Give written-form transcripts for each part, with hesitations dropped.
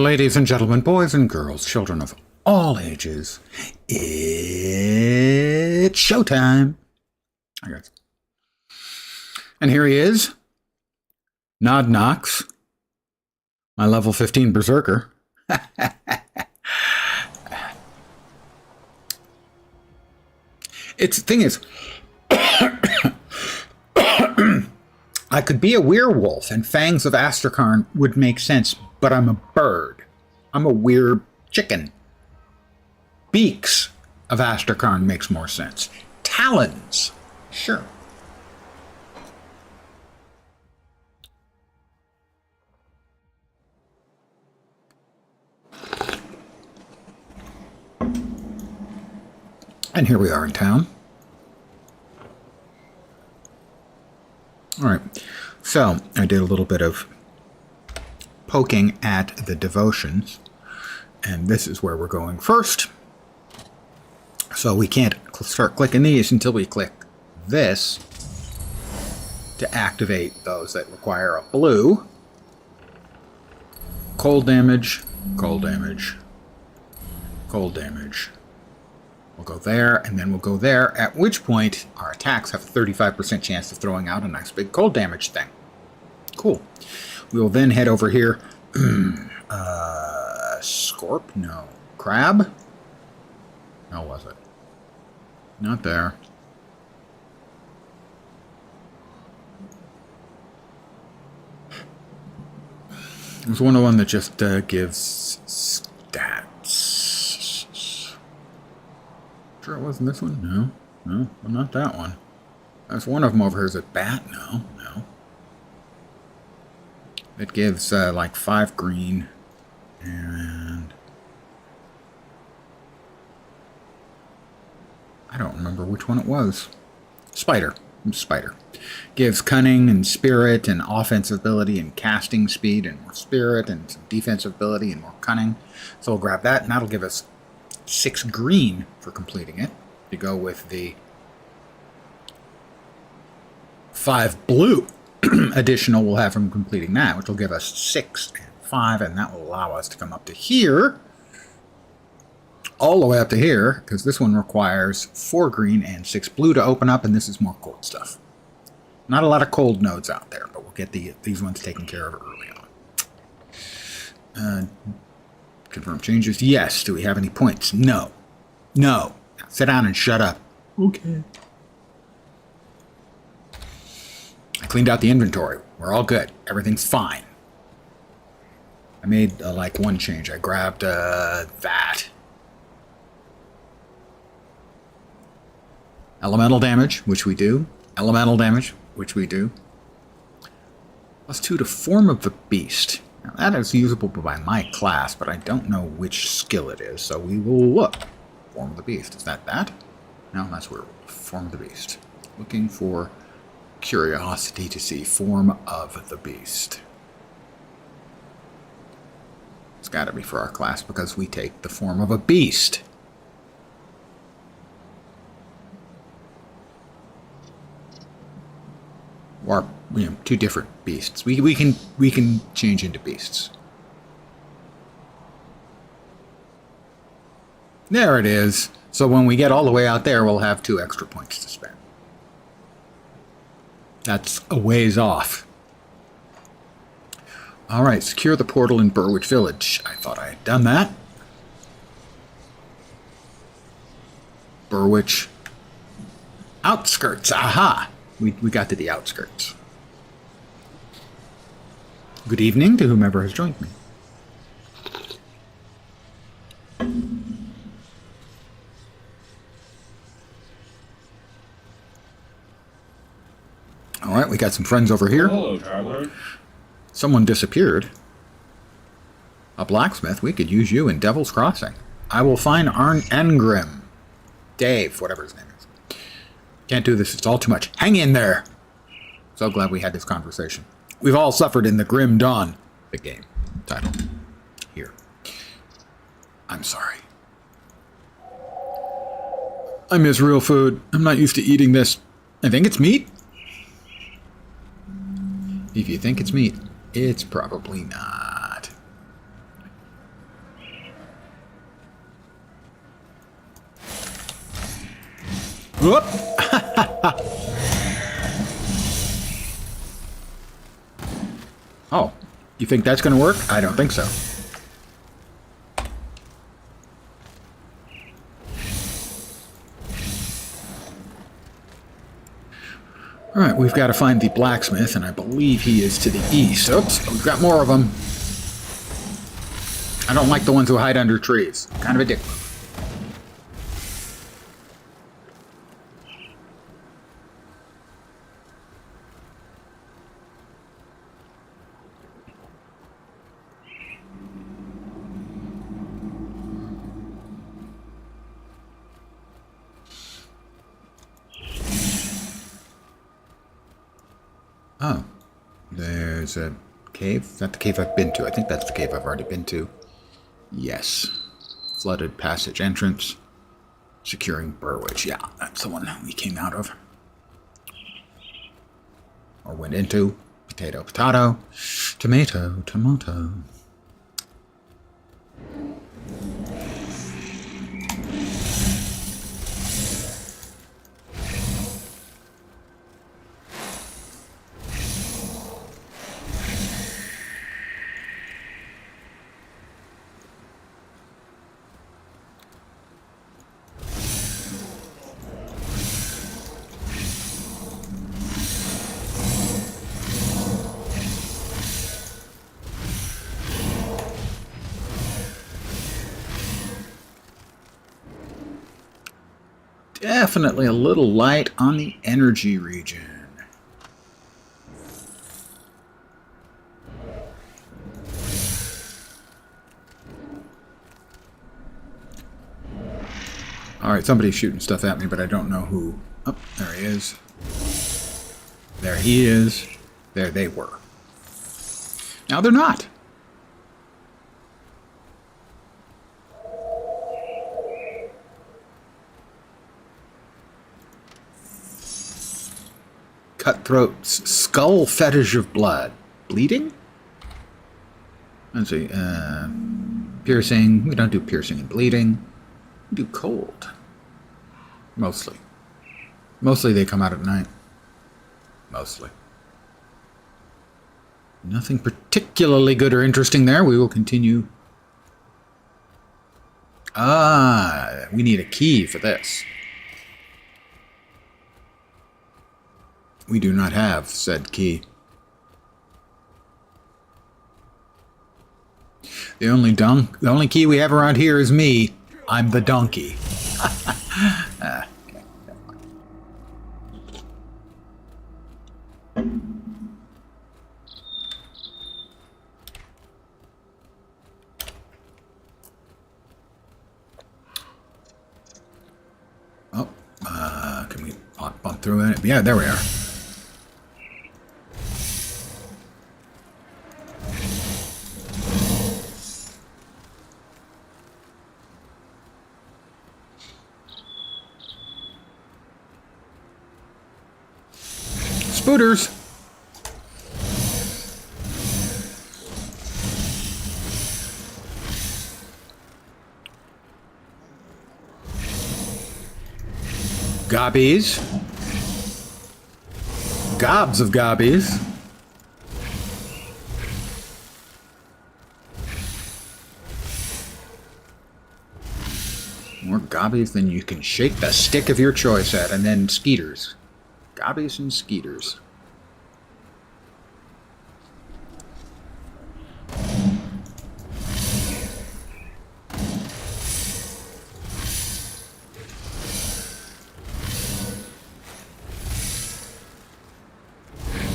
Ladies and gentlemen, boys and girls, children of all ages, it's showtime. I guess. And here he is, Nod Knox, my level 15 berserker. The thing is, I could be a werewolf and Fangs of Astrakarn would make sense, but I'm a bird. I'm a werechicken. Beaks of Astrakarn makes more sense. Talons, sure. And here we are in town. All right, so I did a little bit of poking at the devotions, and this is where we're going first. So we can't start clicking these until we click this to activate those that require a blue. Cold damage, cold damage, cold damage. We'll go there, and then we'll go there, at which point our attacks have a 35% chance of throwing out a nice big cold damage thing. Cool. We will then head over here. Scorp? No. Crab? How was it? Not there. There's one that just gives stats. Sure it wasn't this one? No. No, well, not that one. There's one of them over here. Is it bat? No, no. It gives like 5 green and I don't remember which one it was. Spider. Spider. Gives cunning and spirit and offensive ability and casting speed and more spirit and some defensive ability and more cunning. So we'll grab that and that'll give us 6 green for completing it. To go with the 5 blue additional we'll have from completing that, which will give us 6 and 5, and that will allow us to come up to here, all the way up to here, because this one requires 4 green and 6 blue to open up, and this is more cold stuff. Not a lot of cold nodes out there, but we'll get these ones taken care of early on. Confirm changes. Yes. Do we have any points? No. No. Now sit down and shut up. Okay. I cleaned out the inventory. We're all good. Everything's fine. I made like one change. I grabbed that. Elemental damage, which we do. Elemental damage, which we do. +2 to form of the beast. Now that is usable by my class, but I don't know which skill it is, so we will look. Form of the beast. Is that that? No, that's where form of the beast. Looking for curiosity to see form of the beast. It's got to be for our class because we take the form of a beast. Or, you know, 2 different beasts. We can change into beasts. There it is. So when we get all the way out there, we'll have 2 extra points to spend. That's a ways off. All right, secure the portal in Burwich Village. I thought I had done that. Burwich outskirts. Aha! We got to the outskirts. Good evening to whomever has joined me. All right, we got some friends over here. Hello, traveler. Someone disappeared. A blacksmith. We could use you in Devil's Crossing. I will find Arn Engrim. Dave, whatever his name is. Can't do this. It's all too much. Hang in there. So glad we had this conversation. We've all suffered in the grim dawn. The game title. Here. I'm sorry. I miss real food. I'm not used to eating this. I think it's meat. If you think it's meat, it's probably not. Whoop! Oh, you think that's going to work? I don't think so. Alright, we've got to find the blacksmith, and I believe he is to the east. Oops, we've got more of them. I don't like the ones who hide under trees. Kind of a dick. Oh, there's a cave. Is that the cave I've been to? I think that's the cave I've already been to. Yes. Flooded passage entrance. Securing Burwich. Yeah, that's the one we came out of. Or went into. Potato, potato. Tomato, tomato. Definitely a little light on the energy region. Alright, somebody's shooting stuff at me, but I don't know who. Oh, there he is. There he is. There they were. Now they're not. Cutthroat's skull fetish of blood. Bleeding? Let's see. Piercing. We don't do piercing and bleeding. We do cold. Mostly. Mostly they come out at night. Mostly. Nothing particularly good or interesting there. We will continue. Ah, we need a key for this. We do not have said key. The only key we have around here is me. I'm the donkey. Okay. Oh, can we bump through it? Yeah, there we are. Spooters. Gobbies. Gobs of gobbies. More gobbies than you can shake the stick of your choice at, and then skeeters. Gobbies and skeeters.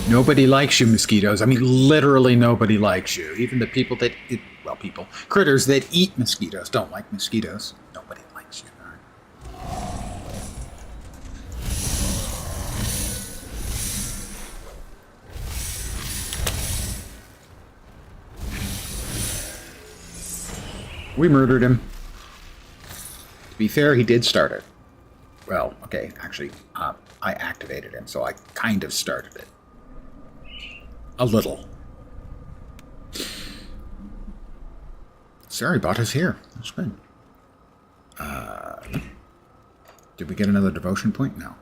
Nobody likes you, mosquitoes. I mean, literally nobody likes you. Even the people that eat, well, critters that eat mosquitoes don't like mosquitoes. Nobody likes you. We murdered him. To be fair, he did start it. Well, okay, actually, I activated him, so I kind of started it. A little. Saribot is here. That's good. Did we get another devotion point? No.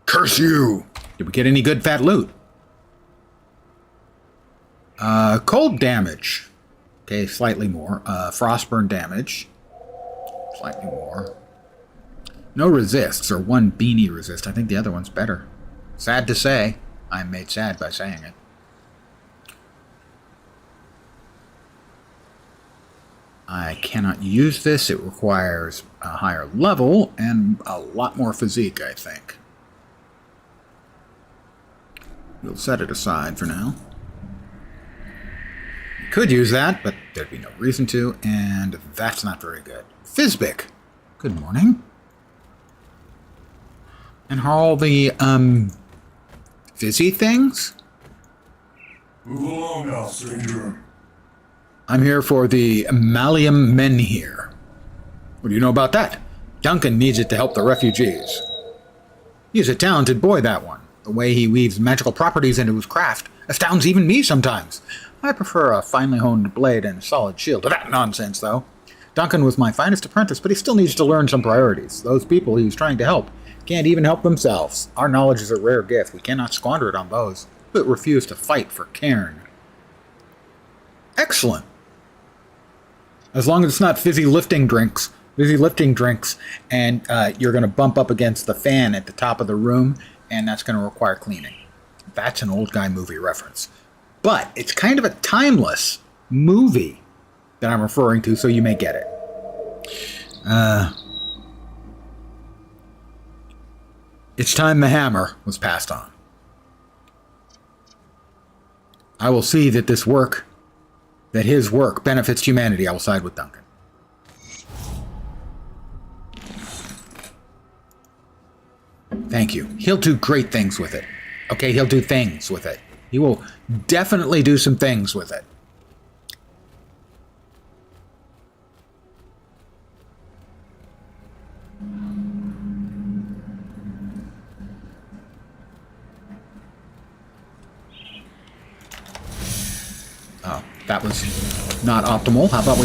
Curse you! Did we get any good fat loot? Cold damage. Okay, slightly more. Frostburn damage. Slightly more. No resists, or one beanie resist. I think the other one's better. Sad to say. I'm made sad by saying it. I cannot use this. It requires a higher level and a lot more physique, I think. We'll set it aside for now. You could use that, but there'd be no reason to, and that's not very good. Fizbic, good morning. And how are all the, fizzy things? Move along now, stranger. I'm here for the Malium Menhir. What do you know about that? Duncan needs it to help the refugees. He's a talented boy, that one. The way he weaves magical properties into his craft astounds even me sometimes. I prefer a finely honed blade and solid shield to that nonsense, though. Duncan was my finest apprentice, but he still needs to learn some priorities. Those people he was trying to help can't even help themselves. Our knowledge is a rare gift. We cannot squander it on those who refuse to fight for Cairn. Excellent. As long as it's not fizzy lifting drinks, and you're going to bump up against the fan at the top of the room, and that's going to require cleaning. That's an old guy movie reference. But it's kind of a timeless movie that I'm referring to, so you may get it. It's time the hammer was passed on. I will see that his work benefits humanity. I will side with Duncan. Thank you. He'll do great things with it. Okay, he'll do things with it. He will definitely do some things with it. Oh, that was not optimal. How about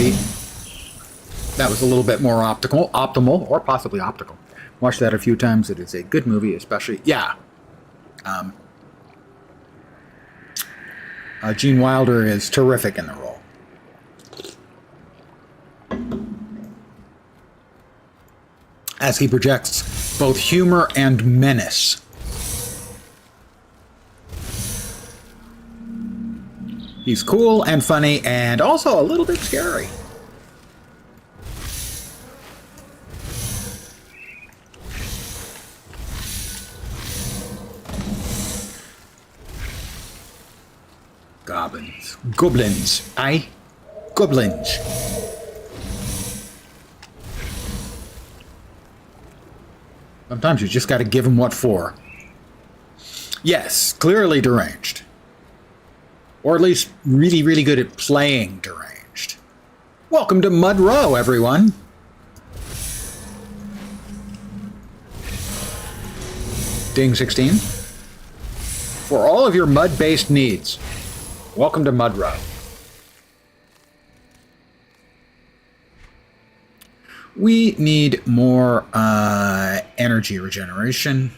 that was a little bit more optimal, or possibly optical. Watched that a few times. It is a good movie, especially, yeah. Gene Wilder is terrific in the role. As he projects both humor and menace. He's cool and funny and also a little bit scary. Goblins, aye? Goblins. Sometimes you just gotta give them what for. Yes, clearly deranged. Or at least really, really good at playing deranged. Welcome to Mud Row, everyone. Ding 16. For all of your mud-based needs, welcome to Mud Row. We need more energy regeneration.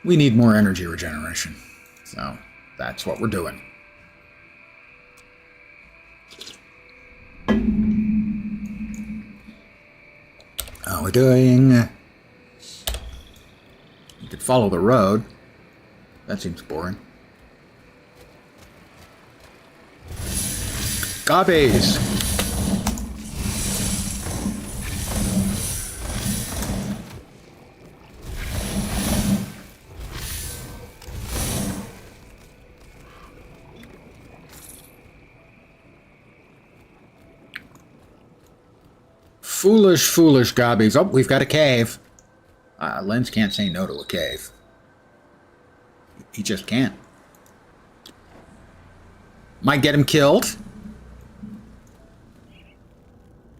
We need more energy regeneration. So that's what we're doing. We're doing... You could follow the road. That seems boring. Gobbies! Foolish, foolish gobbies. Oh, we've got a cave. Lens can't say no to a cave. He just can't. Might get him killed.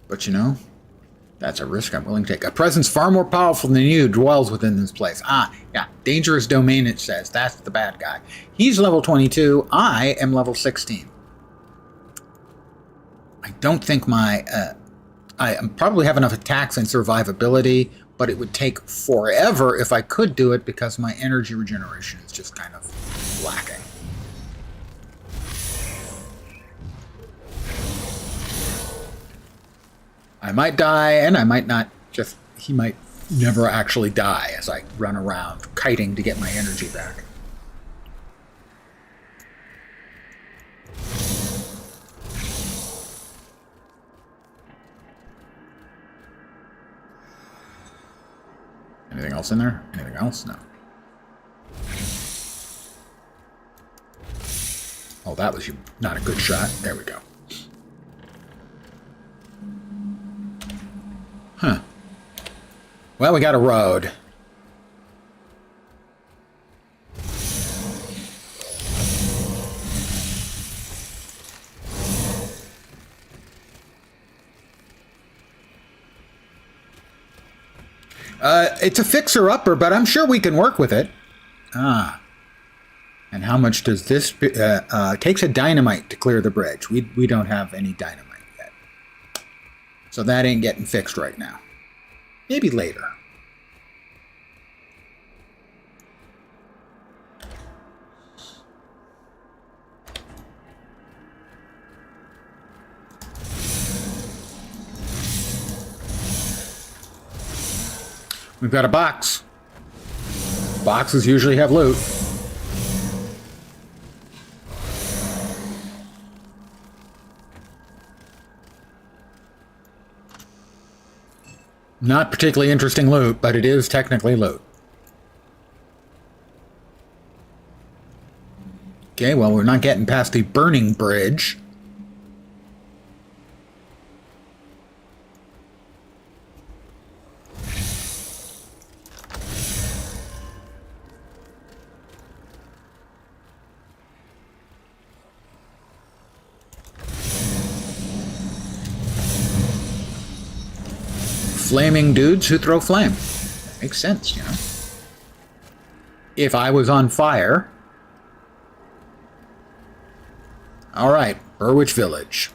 But you know, That's a risk I'm willing to take. A presence far more powerful than you dwells within this place. Ah, yeah. Dangerous domain, it says. That's the bad guy. He's level 22. I am level 16. I don't think my... I probably have enough attacks and survivability, but it would take forever if I could do it because my energy regeneration is just kind of lacking. I might die, and I might not. Just he might never actually die as I run around kiting to get my energy back. Anything else in there? Anything else? No. Oh, that was not a good shot. There we go. Huh. Well, we got a road. It's a fixer-upper, but I'm sure we can work with it. Ah. And how much does this... takes a dynamite to clear the bridge. We don't have any dynamite yet. So that ain't getting fixed right now. Maybe later. We've got a box. Boxes usually have loot. Not particularly interesting loot, but it is technically loot. Okay, well, we're not getting past the burning bridge. Flaming dudes who throw flame. That makes sense, you know. If I was on fire. Alright, Burwich Village.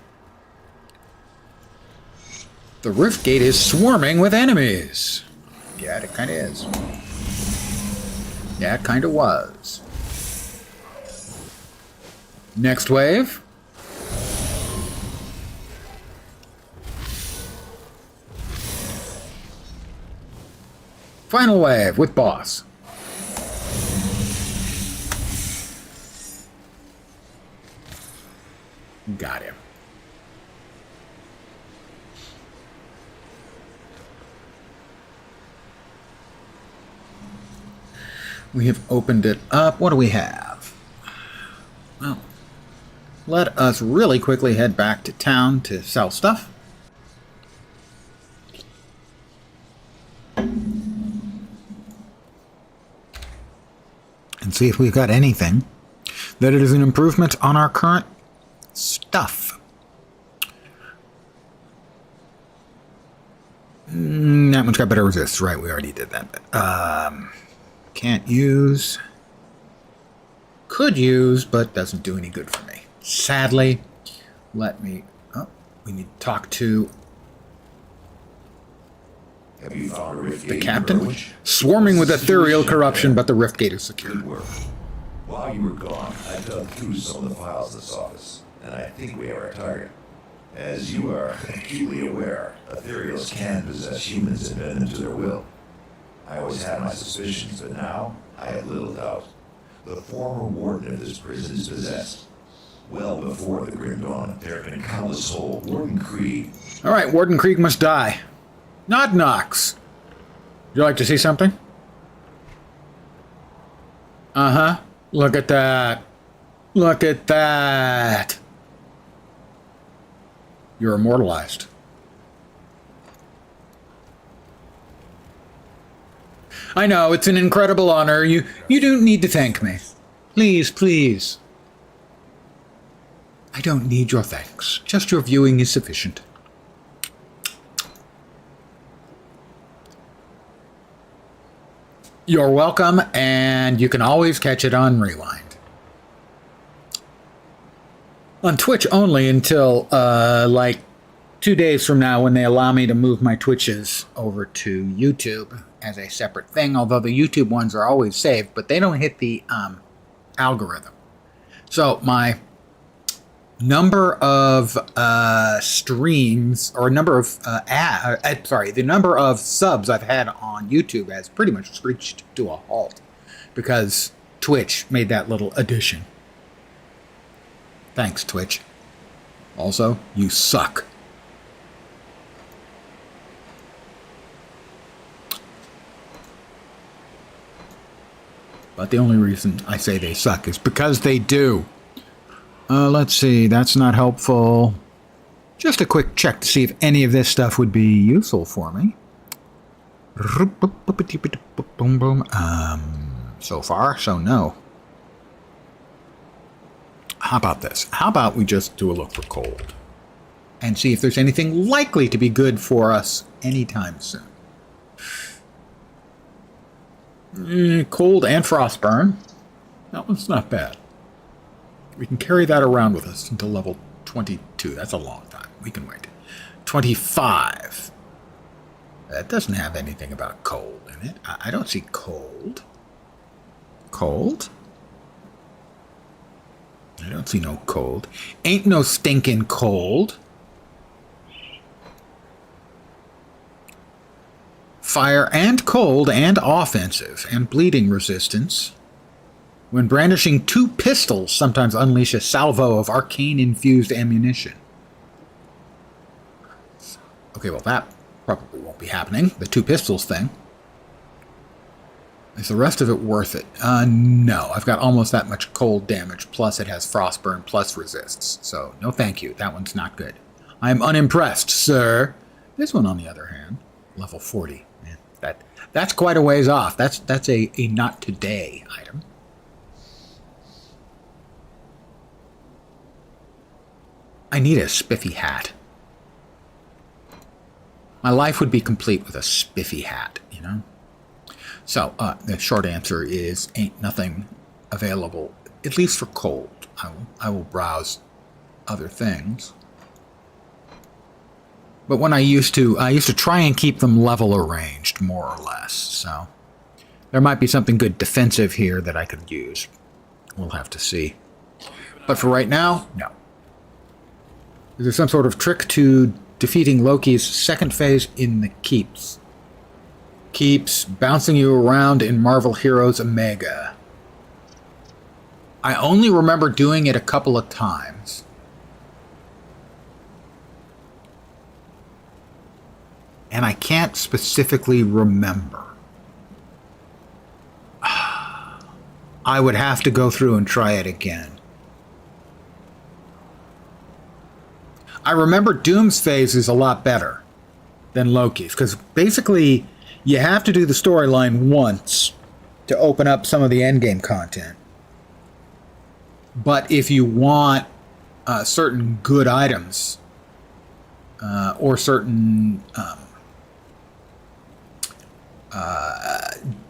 The Rift Gate is swarming with enemies. Yeah, it kind of is. Yeah, it kind of was. Next wave. Final wave with boss. Got him. We have opened it up. What do we have? Well, let us really quickly head back to town to sell stuff. And see if we've got anything that it is an improvement on our current stuff. That one's got better resist. Right, we already did that. Can't use. Could use, but doesn't do any good for me. Sadly, let me... Oh, we need to talk to... Have you found a rift the gate, captain? Burwich? Swarming with ethereal corruption, but the rift gate is secure. Good work. While you were gone, I dug through some of the files in this office, and I think we have our target. As you are acutely aware, ethereals can possess humans and bend them to their will. I always had my suspicions, but now I have little doubt. The former warden of this prison is possessed. Well before the Grim Dawn, there have been countless whole Warden Krieg. All right, Warden Krieg must die. Not Knox. Would you like to see something? Uh-huh. Look at that. Look at that. You're immortalized. I know, it's an incredible honor. You don't need to thank me. Please, please. I don't need your thanks. Just your viewing is sufficient. You're welcome, and you can always catch it on Rewind. On Twitch only until, like, 2 days from now when they allow me to move my Twitches over to YouTube as a separate thing, although the YouTube ones are always saved, but they don't hit the algorithm. So my number of streams, or number of the number of subs I've had on YouTube has pretty much screeched to a halt because Twitch made that little addition. Thanks, Twitch. Also, you suck. But the only reason I say they suck is because they do. Let's see, that's not helpful. Just a quick check to see if any of this stuff would be useful for me. So far, so no. How about this? How about we just do a look for cold and see if there's anything likely to be good for us anytime soon. Cold and frostburn. That one's not bad. We can carry that around with us until level 22. That's a long time. We can wait. 25. That doesn't have anything about cold in it. I don't see cold. Cold? I don't see no cold. Ain't no stinking cold. Fire and cold and offensive and bleeding resistance. When brandishing 2 pistols, sometimes unleash a salvo of arcane-infused ammunition. Okay, well that probably won't be happening. The 2 pistols thing. Is the rest of it worth it? No. I've got almost that much cold damage, plus it has frostburn, plus resists. So, no thank you. That one's not good. I am unimpressed, sir. This one, on the other hand, level 40. Man, that's quite a ways off. That's a not today item. I need a spiffy hat. My life would be complete with a spiffy hat, you know? So, the short answer is ain't nothing available, at least for cold. I will browse other things. But when I used to try and keep them level arranged, more or less. So, there might be something good defensive here that I could use. We'll have to see. But for right now, no. Is there some sort of trick to defeating Loki's second phase in the keeps? Keeps bouncing you around in Marvel Heroes Omega. I only remember doing it a couple of times. And I can't specifically remember. I would have to go through and try it again. I remember Doom's phase is a lot better than Loki's, because basically you have to do the storyline once to open up some of the endgame content. But if you want certain good items or certain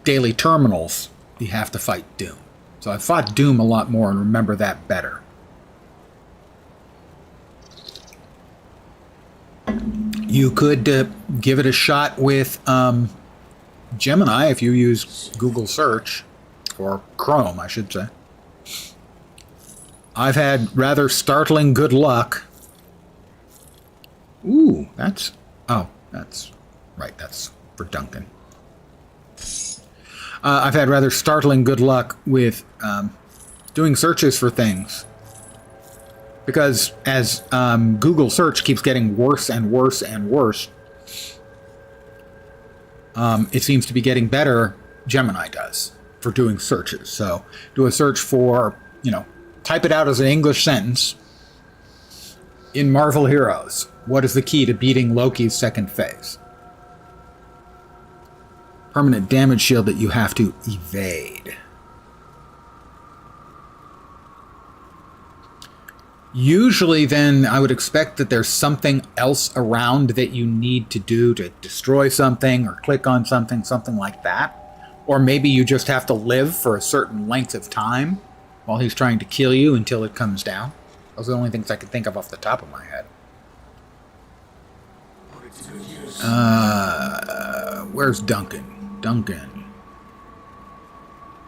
daily terminals, you have to fight Doom. So I fought Doom a lot more and remember that better. You could give it a shot with Gemini if you use Google search, or Chrome, I should say. I've had rather startling good luck. Ooh, that's right, that's for Duncan. I've had rather startling good luck with doing searches for things. Because as Google search keeps getting worse and worse and worse, it seems to be getting better. Gemini does for doing searches. So do a search for, type it out as an English sentence. In Marvel Heroes, what is the key to beating Loki's second phase? Permanent damage shield that you have to evade. Usually then I would expect that there's something else around that you need to do to destroy something or click on something like that. Or maybe you just have to live for a certain length of time while he's trying to kill you until it comes down. Those are the only things I can think of off the top of my head. Where's Duncan? Duncan.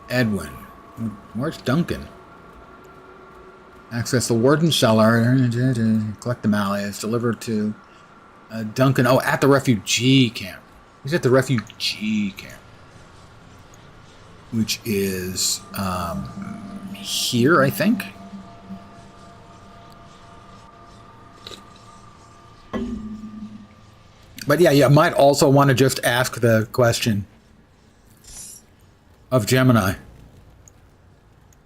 Edwin. Where's Duncan? Access the warden's cellar. Collect the malleus. Deliver to Duncan. Oh, at the refugee camp. He's at the refugee camp. Which is here, I think. But yeah, you might also want to just ask the question of Gemini.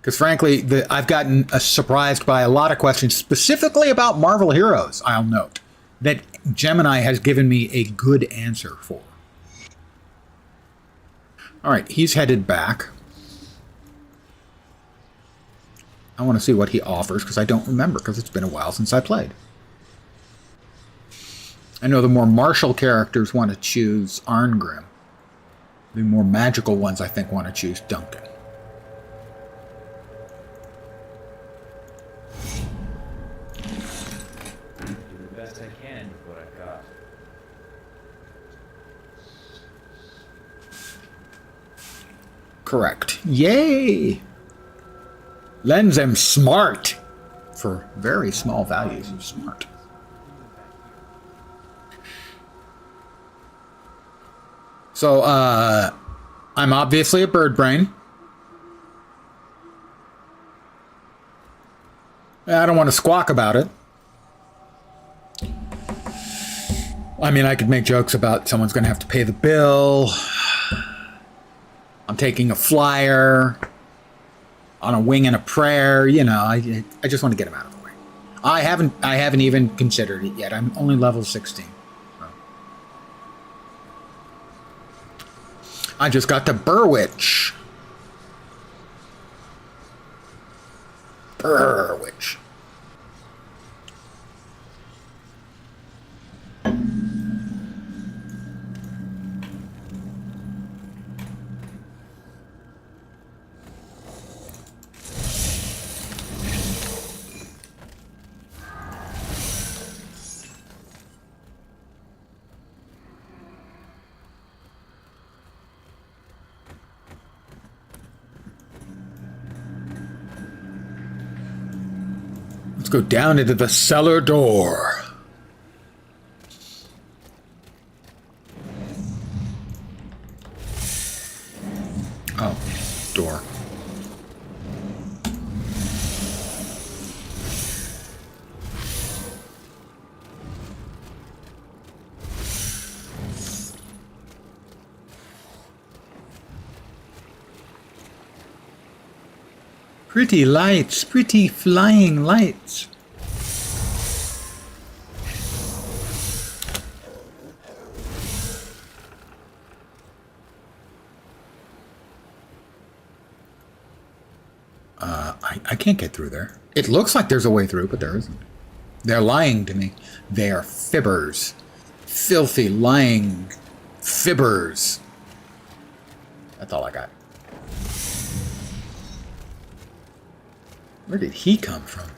Because frankly, I've gotten surprised by a lot of questions, specifically about Marvel Heroes, I'll note, that Gemini has given me a good answer for. Alright, he's headed back. I want to see what he offers, because I don't remember, because it's been a while since I played. I know the more martial characters want to choose Arngrim. The more magical ones, I think, want to choose Duncan. Do the best I can with what I've got. Correct. Yay! Lends them smart. For very small values of smart. So, I'm obviously a bird brain. I don't want to squawk about it. I mean, I could make jokes about someone's going to have to pay the bill. I'm taking a flyer on a wing and a prayer. You know, I just want to get him out of the way. I haven't even considered it yet. I'm only level 16. I just got to Burwitch. Burwitch. Let's go down into the cellar door. Oh, door. Pretty lights, pretty flying lights. I can't get through there. It looks like there's a way through, but there isn't. They're lying to me. They are fibbers. Filthy, lying fibbers. That's all I got. Where did he come from?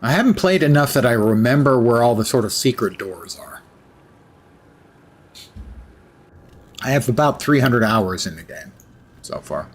I haven't played enough that I remember where all the sort of secret doors are. I have about 300 hours in the game so far.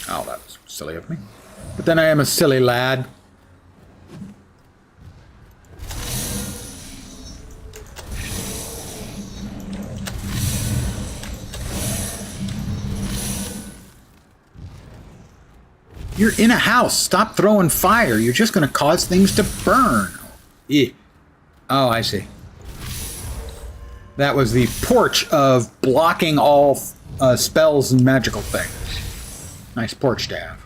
Oh, that was silly of me. But then I am a silly lad. You're in a house. Stop throwing fire. You're just going to cause things to burn. Yeah. Oh, I see. That was the porch of blocking all spells and magical things. Nice porch to have.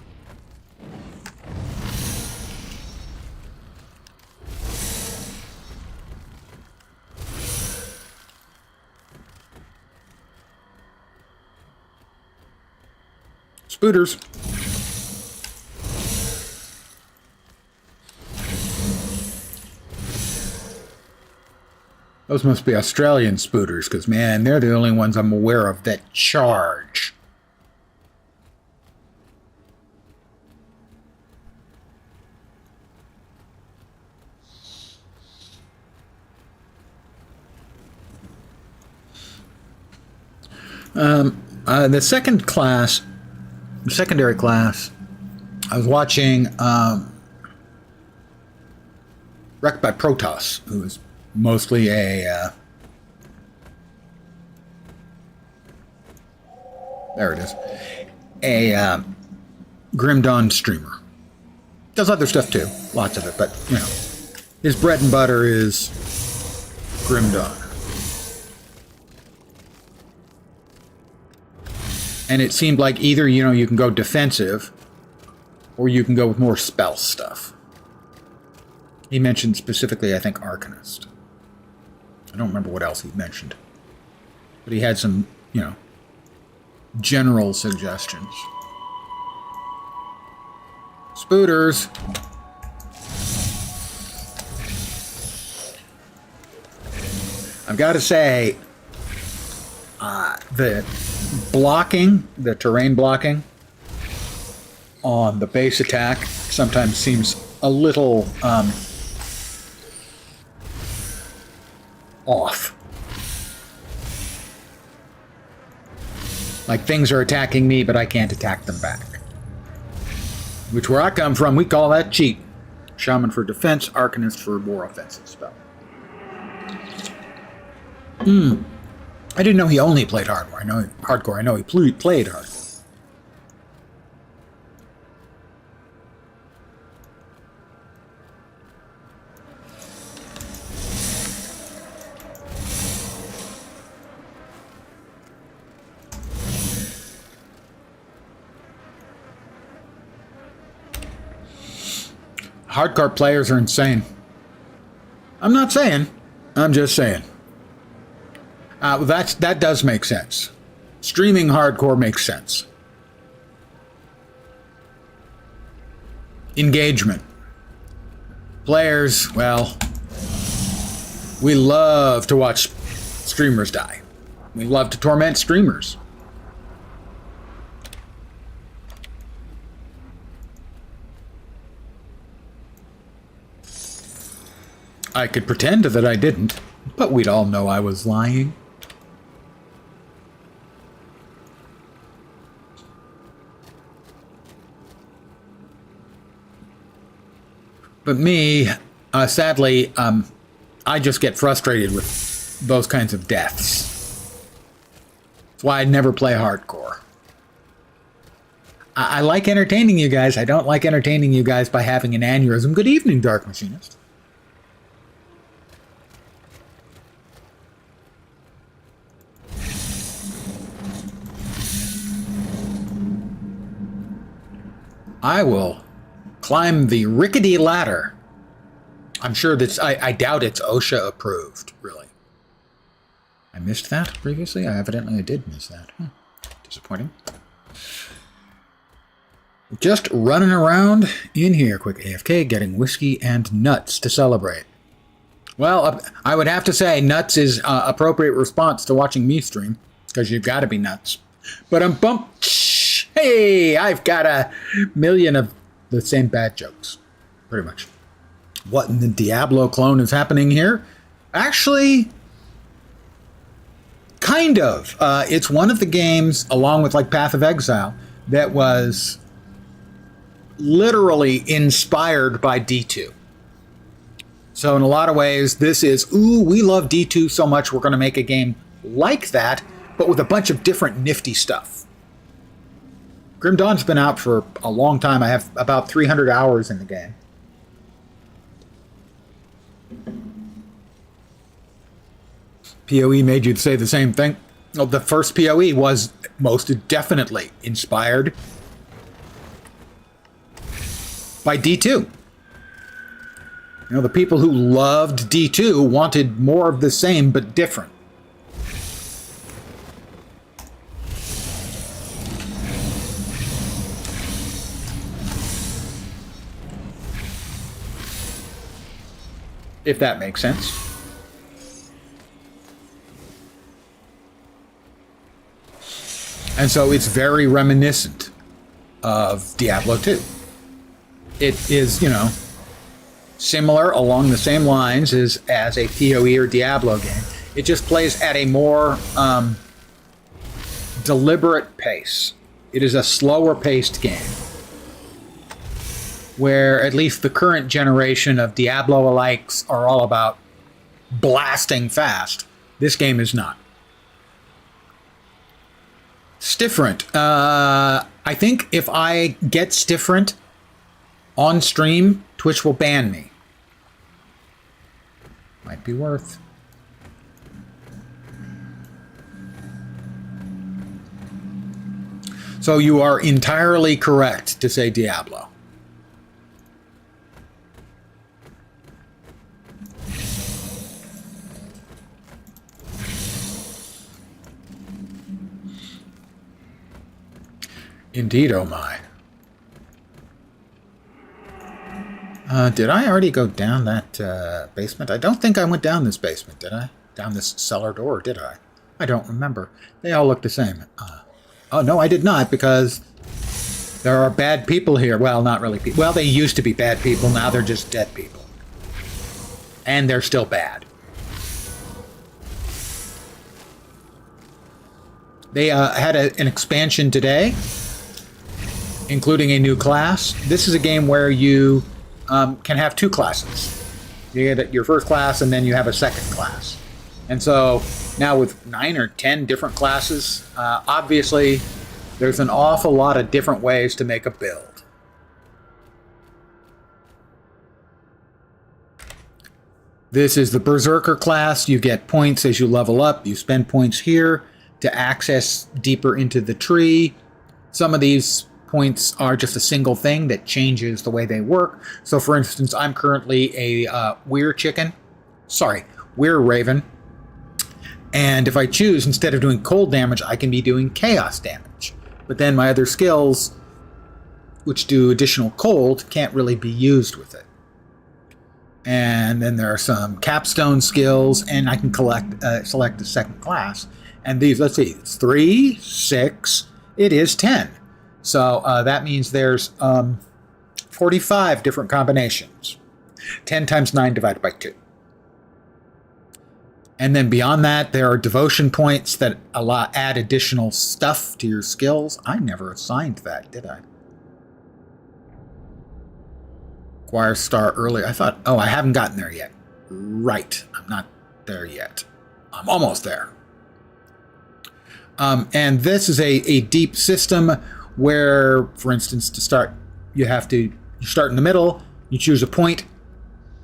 Spooters. Those must be Australian spooters, because, man, they're the only ones I'm aware of that charge. The secondary class, I was watching Wrecked by Protoss, who is mostly a there it is, a Grim Dawn streamer. Does other stuff too, lots of it, but you know, his bread and butter is Grim Dawn. And it seemed like either, you know, you can go defensive or you can go with more spell stuff. He mentioned specifically, I think, Arcanist. I don't remember what else he mentioned. But he had some, you know, general suggestions. Spooters. I've got to say, the blocking, the terrain blocking on the base attack sometimes seems a little off. Like things are attacking me, but I can't attack them back. Which, where I come from, we call that cheat. Shaman for defense, Arcanist for more offensive spell. I didn't know he only played hardcore. I know he played hardcore. Hardcore players are insane. I'm not saying. I'm just saying. That does make sense. Streaming hardcore makes sense. Engagement. Players, well, we love to watch streamers die. We love to torment streamers. I could pretend that I didn't, but we'd all know I was lying. But me, sadly, I just get frustrated with those kinds of deaths. That's why I never play hardcore. I like entertaining you guys. I don't like entertaining you guys by having an aneurysm. Good evening, Dark Machinist. I will climb the rickety ladder. I'm sure that's, I doubt it's OSHA approved, really. I missed that previously? I did miss that. Disappointing. Just running around in here, quick AFK, getting whiskey and nuts to celebrate. Well, I would have to say nuts is appropriate response to watching me stream, because you've got to be nuts. But I'm bumped. Hey, I've got a million of the same bad jokes, pretty much. What in the Diablo clone is happening here? Actually, kind of. It's one of the games, along with like Path of Exile, that was literally inspired by D2. So in a lot of ways, this is, ooh, we love D2 so much, we're going to make a game like that, but with a bunch of different nifty stuff. Grim Dawn's been out for a long time. I have about 300 hours in the game. PoE made you say the same thing. Well, the first PoE was most definitely inspired by D2. You know, the people who loved D2 wanted more of the same but different. If that makes sense. And so it's very reminiscent of Diablo 2. It is, you know, similar along the same lines as a PoE or Diablo game. It just plays at a more deliberate pace. It is a slower paced game. Where at least the current generation of Diablo-alikes are all about blasting fast. This game is not. Stifferent. I think if I get Stifferent on stream, Twitch will ban me. Might be worth. So you are entirely correct to say Diablo. Indeed, oh my. Did I already go down that basement? I don't think I went down this basement, did I? Down this cellar door, did I? I don't remember. They all look the same. Oh, no, I did not, because there are bad people here. Well, not really people. Well, they used to be bad people. Now they're just dead people. And they're still bad. They had an expansion today, including a new class. This is a game where you can have two classes. You get your first class, and then you have a second class. And so now with 9 or 10 different classes, obviously there's an awful lot of different ways to make a build. This is the Berserker class. You get points as you level up. You spend points here to access deeper into the tree. Some of these points are just a single thing that changes the way they work. So for instance, I'm currently a werechicken. Sorry, were-raven. And if I choose, instead of doing cold damage, I can be doing chaos damage. But then my other skills, which do additional cold, can't really be used with it. And then there are some capstone skills, and I can select the second class. And these, let's see, it's 3, 6, it is 10. So that means there's 45 different combinations. 10 times 9 divided by 2. And then beyond that, there are devotion points that add additional stuff to your skills. I never assigned that, did I? Acquire star early. I thought, oh, I haven't gotten there yet. Right, I'm not there yet. I'm almost there. And this is a deep system where, for instance, to start, you start in the middle, you choose a point.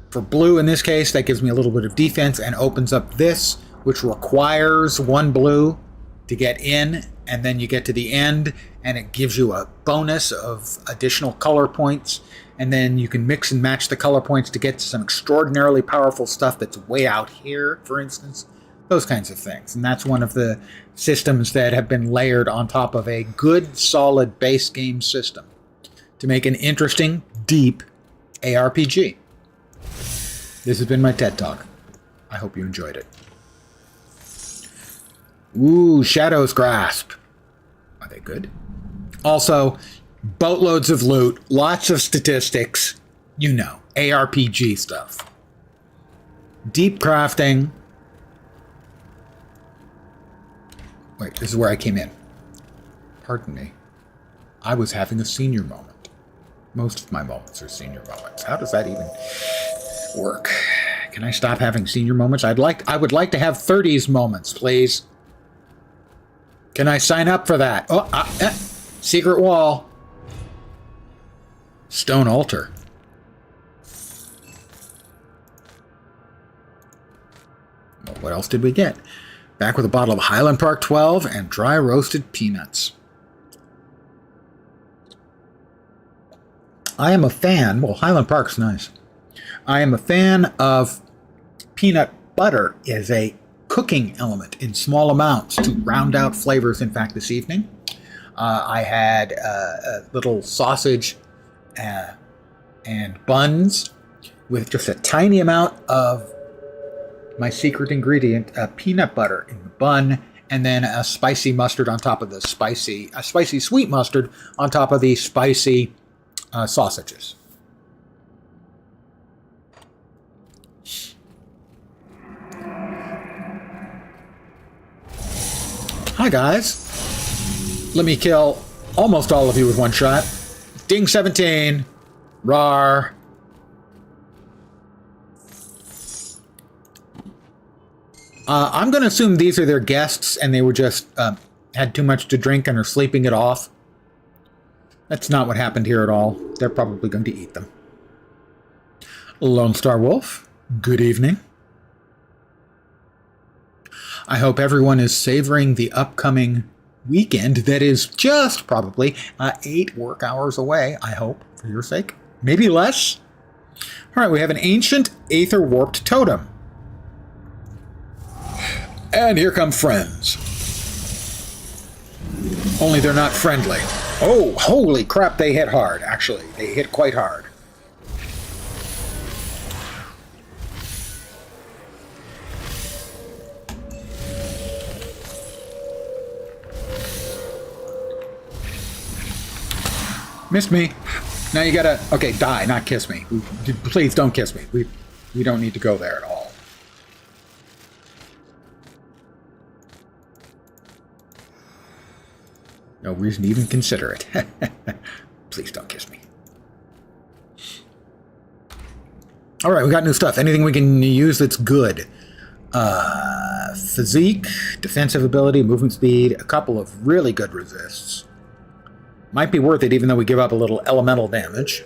For blue, in this case, that gives me a little bit of defense and opens up this, which requires 1 blue to get in, and then you get to the end, and it gives you a bonus of additional color points, and then you can mix and match the color points to get to some extraordinarily powerful stuff that's way out here, for instance. Those kinds of things. And that's one of the systems that have been layered on top of a good, solid base game system to make an interesting, deep ARPG. This has been my TED Talk. I hope you enjoyed it. Ooh, Shadow's Grasp. Are they good? Also, boatloads of loot, lots of statistics, you know, ARPG stuff. Deep crafting. Wait, this is where I came in. Pardon me. I was having a senior moment. Most of my moments are senior moments. How does that even work? Can I stop having senior moments? I would like to have 30s moments, please. Can I sign up for that? Oh, secret wall. Stone altar. Well, what else did we get? Back with a bottle of Highland Park 12 and dry roasted peanuts. I am a fan. Well, Highland Park's nice. I am a fan of peanut butter as a cooking element in small amounts to round out flavors. In fact, this evening, I had a little sausage and buns with just a tiny amount of my secret ingredient, peanut butter in the bun, and then a spicy mustard on top of the spicy sweet mustard on top of the spicy sausages. Hi guys. Let me kill almost all of you with one shot. Ding 17. Rar. I'm going to assume these are their guests and they were just had too much to drink and are sleeping it off. That's not what happened here at all. They're probably going to eat them. Lone Star Wolf, good evening. I hope everyone is savoring the upcoming weekend that is just probably 8 work hours away, I hope, for your sake. Maybe less. All right, we have an ancient aether warped totem. And here come friends. Only they're not friendly. Oh, holy crap, they hit hard, actually. They hit quite hard. Missed me. Now you gotta... Okay, die, not kiss me. Please don't kiss me. We don't need to go there at all. No reason to even consider it. Please don't kiss me. All right, we got new stuff. Anything we can use that's good. Physique, defensive ability, movement speed, a couple of really good resists. Might be worth it even though we give up a little elemental damage.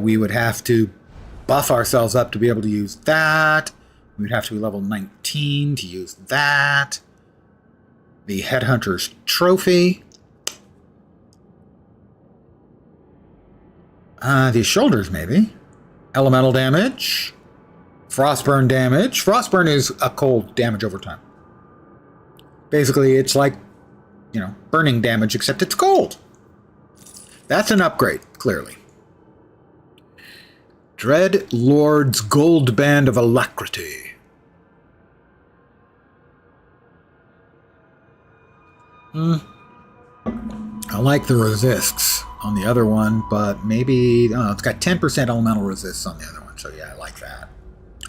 We would have to buff ourselves up to be able to use that. We would have to be level 19 to use that. The Headhunter's Trophy. The shoulders, maybe. Elemental damage. Frostburn damage. Frostburn is a cold damage over time. Basically, it's like, you know, burning damage, except it's cold. That's an upgrade, clearly. Dread Lord's Gold Band of Alacrity. I like the resists on the other one, but maybe... Oh, it's got 10% elemental resists on the other one, so yeah, I like that.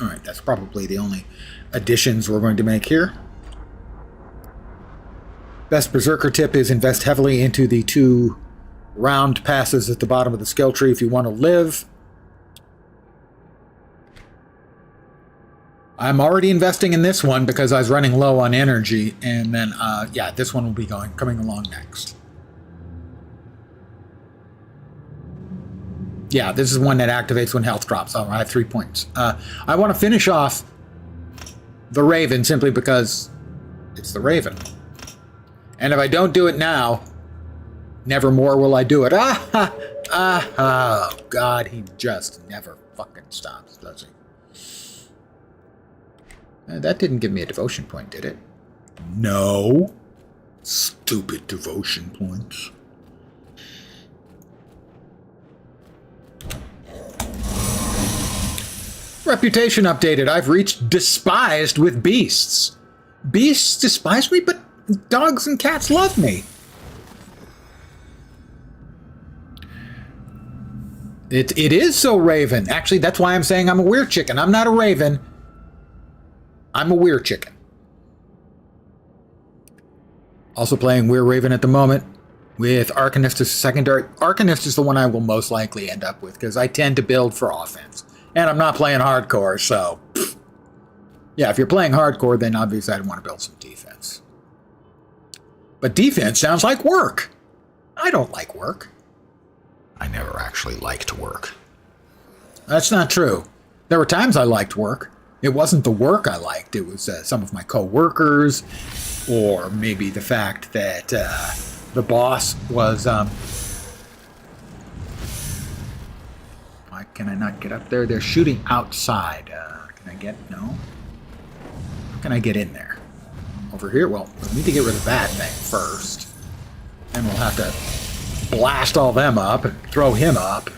Alright, that's probably the only additions we're going to make here. Best Berserker tip is invest heavily into the 2 round passes at the bottom of the skill tree if you want to live. I'm already investing in this one because I was running low on energy, and then, yeah, this one will be coming along next. Yeah, this is one that activates when health drops. I have 3 points. I want to finish off the Raven simply because it's the Raven. And if I don't do it now, never more will I do it. Oh, God, he just never fucking stops, does he? That didn't give me a devotion point, did it? No. Stupid devotion points. Reputation updated. I've reached despised with beasts. Beasts despise me, but dogs and cats love me. It is so Raven. Actually, that's why I'm saying I'm a werechicken. I'm not a Raven. I'm a werechicken. Also playing Were Raven at the moment with Arcanist as secondary. Arcanist is the one I will most likely end up with because I tend to build for offense. And I'm not playing hardcore, so... Yeah, if you're playing hardcore, then obviously I'd want to build some defense. But defense sounds like work. I don't like work. I never actually liked work. That's not true. There were times I liked work. It wasn't the work I liked. It was some of my co-workers, or maybe the fact that the boss was... why can I not get up there? They're shooting outside. Can I get... No? How can I get in there? Over here? Well, we need to get rid of that thing first. Then we'll have to blast all them up and throw him up.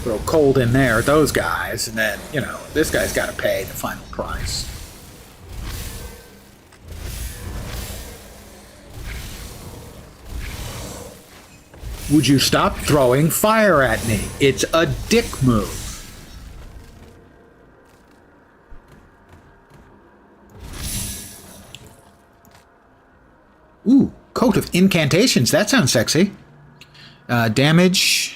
Throw cold in there at those guys, and then, you know, this guy's got to pay the final price. Would you stop throwing fire at me? It's a dick move. Ooh, coat of incantations. That sounds sexy. Damage...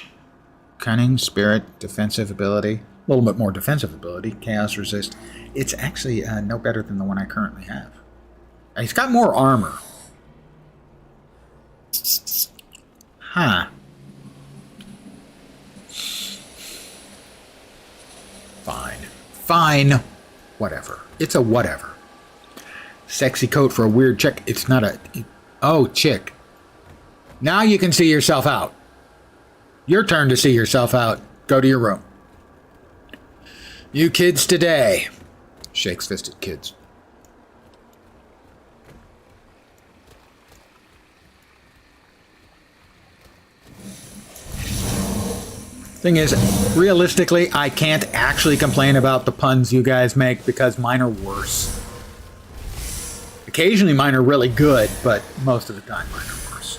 Cunning, spirit, defensive ability. A little bit more defensive ability. Chaos resist. It's actually no better than the one I currently have. He's got more armor. Huh. Fine. Fine. Whatever. It's a whatever. Sexy coat for a weird chick. It's not a... Oh, chick. Now you can see yourself out. Your turn to see yourself out. Go to your room. You kids today. Shakes fisted kids. Thing is, realistically, I can't actually complain about the puns you guys make because mine are worse. Occasionally mine are really good, but most of the time mine are worse.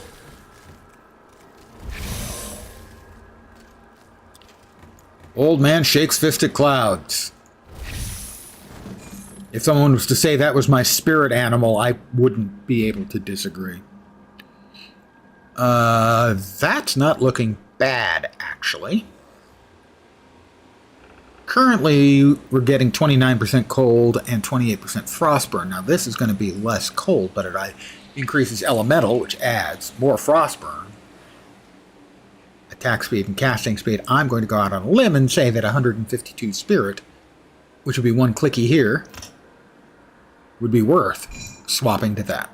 Old man shakes fist at clouds. If someone was to say that was my spirit animal, I wouldn't be able to disagree. That's not looking bad, actually. Currently, we're getting 29% cold and 28% frostburn. Now, this is going to be less cold, but it increases elemental, which adds more frostburn. Attack speed and casting speed. I'm going to go out on a limb and say that 152 spirit, which would be one clicky here, would be worth swapping to that.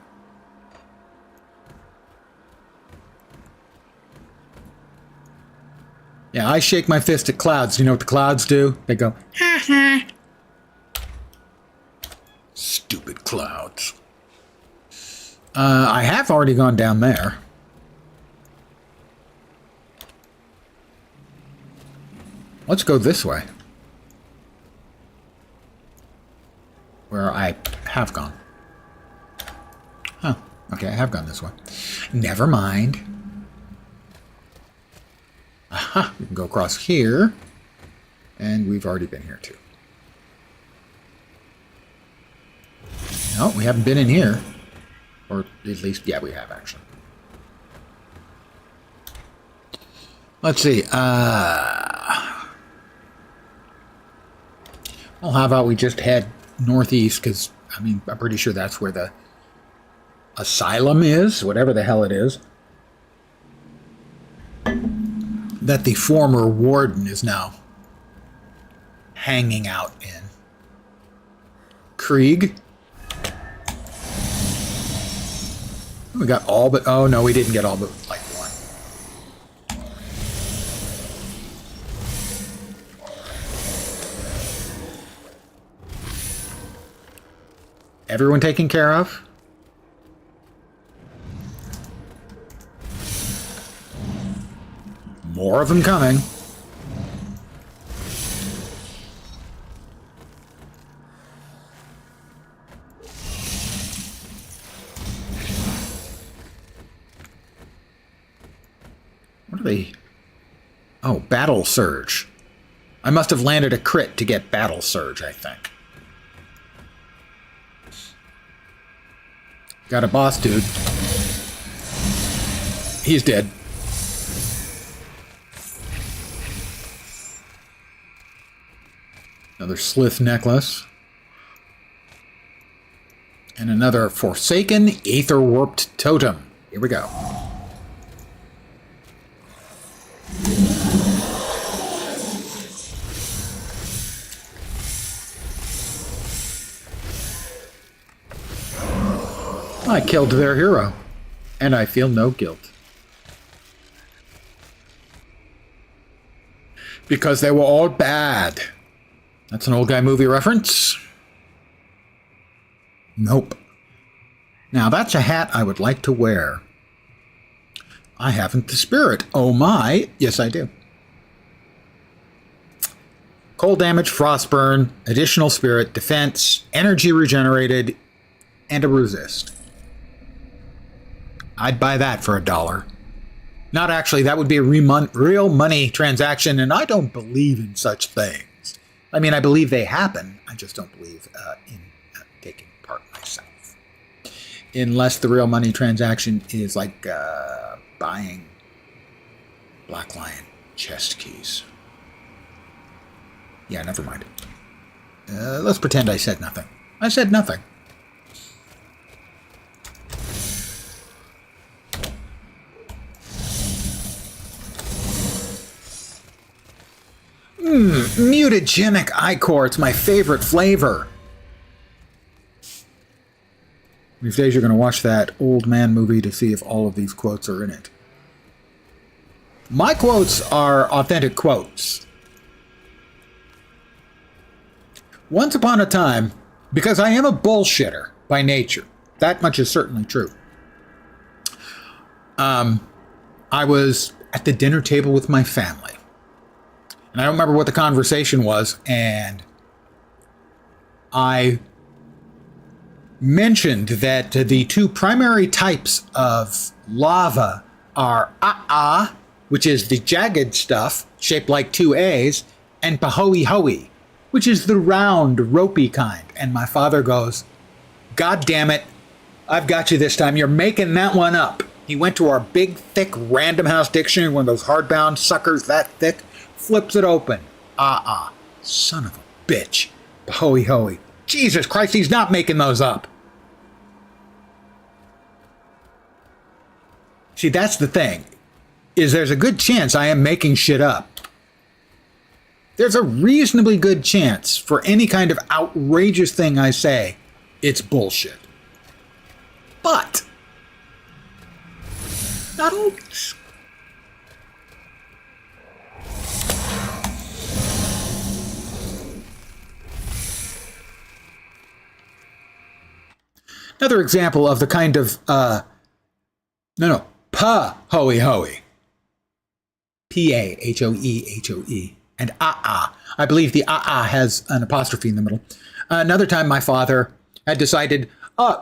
Yeah, I shake my fist at clouds. You know what the clouds do? They go, ha ha. Stupid clouds. I have already gone down there. Let's go this way. Where I have gone. Huh. Okay, I have gone this way. Never mind. Aha, we can go across here. And we've already been here too. No, we haven't been in here. Or at least, yeah, we have actually. Let's see. Well, how about we just head northeast, because, I mean, I'm pretty sure that's where the asylum is, whatever the hell it is. That the former warden is now hanging out in. Krieg. We got all but... Oh, no, we didn't get all but, like, one. Everyone taken care of? More of them coming. What are they? Oh, Battle Surge. I must have landed a crit to get Battle Surge, I think. Got a boss dude. He's dead. Another Slith necklace. And another Forsaken Aether Warped Totem. Here we go. I killed their hero, and I feel no guilt. Because they were all bad. That's an old guy movie reference. Nope. Now that's a hat I would like to wear. I haven't the spirit. Oh my. Yes, I do. Cold damage, frostburn, additional spirit, defense, energy regenerated, and a resist. I'd buy that for $1. Not actually, that would be a real money transaction, and I don't believe in such things. I mean, I believe they happen. I just don't believe in taking part myself. Unless the real money transaction is like buying Black Lion chest keys. Yeah, never mind. Let's pretend I said nothing. I said nothing. Mutagenic ichor. It's my favorite flavor. These days you're going to watch that old man movie to see if all of these quotes are in it. My quotes are authentic quotes. Once upon a time, because I am a bullshitter by nature, that much is certainly true. I was at the dinner table with my family. And I don't remember what the conversation was, and I mentioned that the two primary types of lava are which is the jagged stuff shaped like two A's, and pahoe, which is the round, ropey kind. And my father goes, "God damn it, I've got you this time. You're making that one up." He went to our big, thick Random House dictionary, one of those hardbound suckers that thick, flips it open. Son of a bitch. Pahoe. Jesus Christ, he's not making those up. See, that's the thing, is there's a good chance I am making shit up. There's a reasonably good chance for any kind of outrageous thing I say, it's bullshit. But not always. Another example of the kind of pahoe. P-A-H-O-E-H-O-E. And I believe the has an apostrophe in the middle. Another time my father had decided,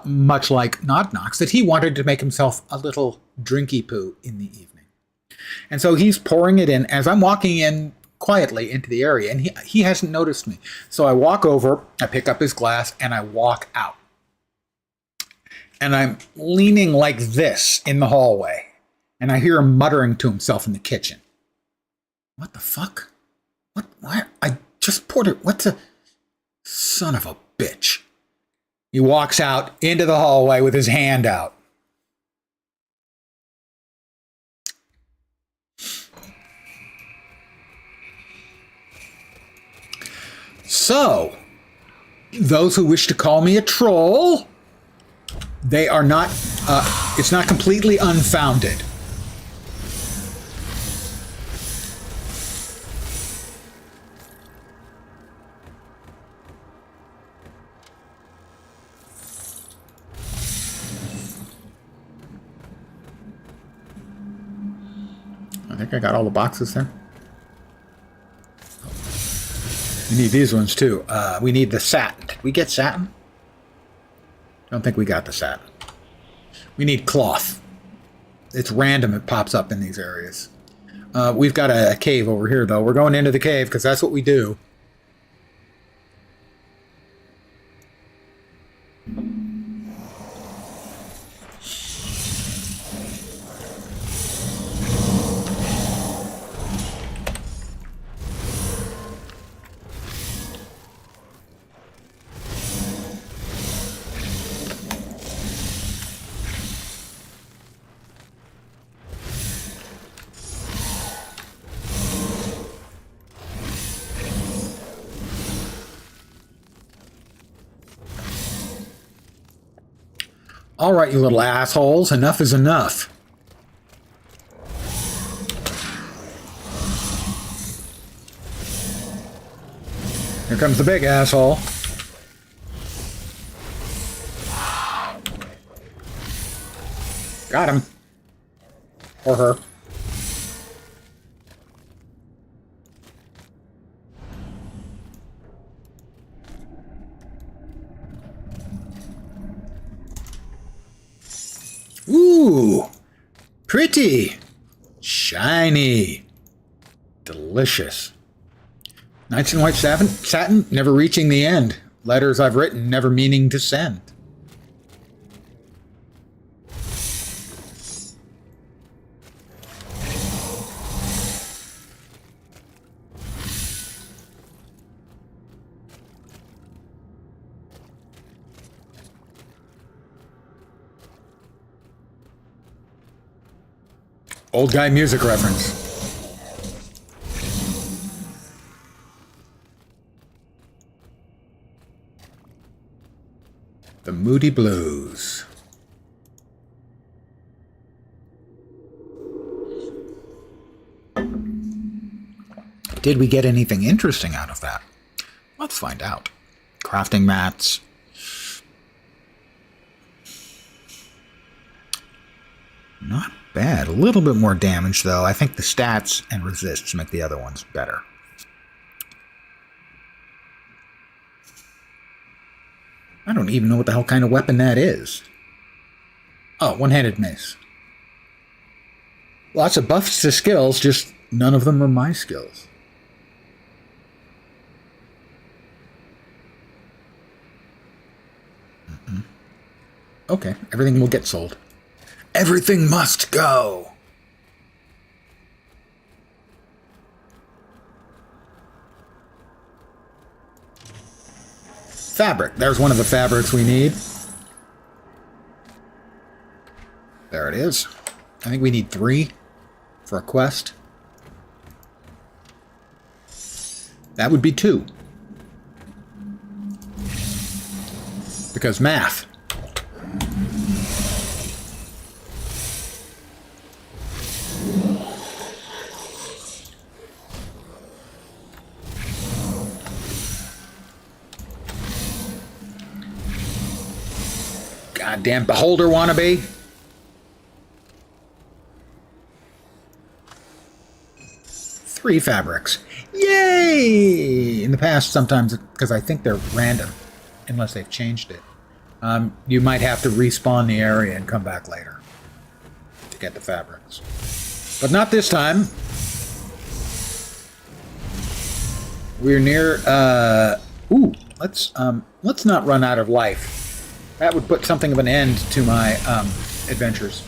much like Nod Knox, that he wanted to make himself a little drinky poo in the evening. And so he's pouring it in as I'm walking in quietly into the area, and he hasn't noticed me. So I walk over, I pick up his glass, and I walk out. And I'm leaning like this in the hallway, and I hear him muttering to himself in the kitchen. What the fuck? What? I just poured it. What's a... Son of a bitch. He walks out into the hallway with his hand out. So, those who wish to call me a troll, they are not, it's not completely unfounded. I think I got all the boxes there. We need these ones too. We need the satin. Did we get satin? Don't think we got the satin. We need cloth. It's random. It pops up in these areas. We've got a cave over here, though. We're going into the cave because that's what we do. All right, you little assholes. Enough is enough. Here comes the big asshole. Got him. Or her. Ooh, pretty, shiny, delicious. Nights in white satin, never reaching the end. Letters I've written, never meaning to send. Old guy music reference. The Moody Blues. Did we get anything interesting out of that? Let's find out. Crafting mats. Not bad. A little bit more damage, though. I think the stats and resists make the other ones better. I don't even know what the hell kind of weapon that is. Oh, one-handed mace. Lots of buffs to skills, just none of them are my skills. Okay, everything will get sold. Everything must go! Fabric. There's one of the fabrics we need. There it is. I think we need 3 for a quest. That would be 2. Because math. Goddamn beholder wannabe. Three fabrics. Yay! In the past, sometimes, because I think they're random, unless they've changed it, you might have to respawn the area and come back later to get the fabrics. But not this time. We're near, let's not run out of life. That would put something of an end to my adventures.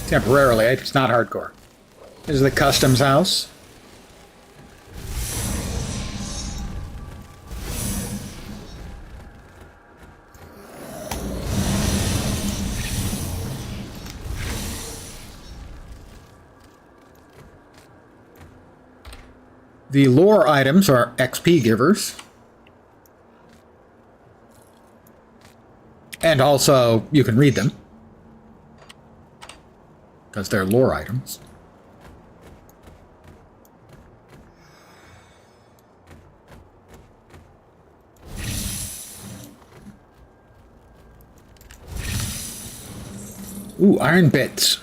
Temporarily, it's not hardcore. This is the customs house. The lore items are XP givers. And also, you can read them. Because they're lore items. Ooh, iron bits.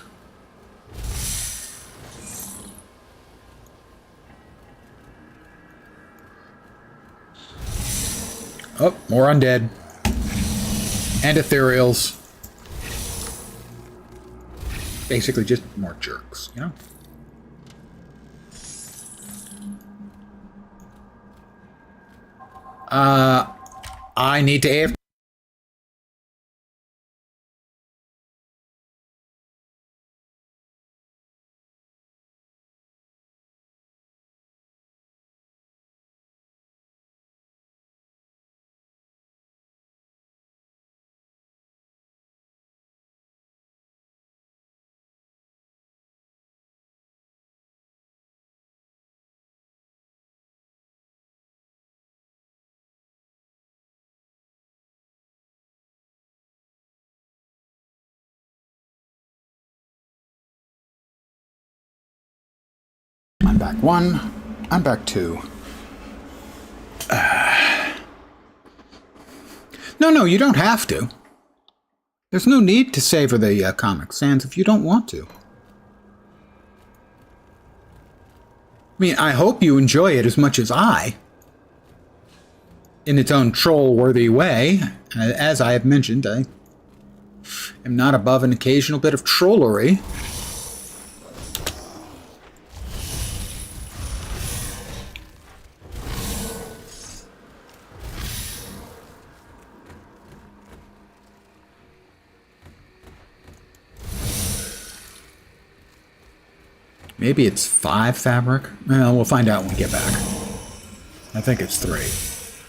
Oh, more undead. And ethereals. Basically just more jerks, you know? I need to AFK. I'm back 1. I'm back 2. No, you don't have to. There's no need to savor the Comic Sans if you don't want to. I mean, I hope you enjoy it as much as I. In its own troll-worthy way. As I have mentioned, I am not above an occasional bit of trollery. Maybe it's 5 fabric? Well, we'll find out when we get back. I think it's 3,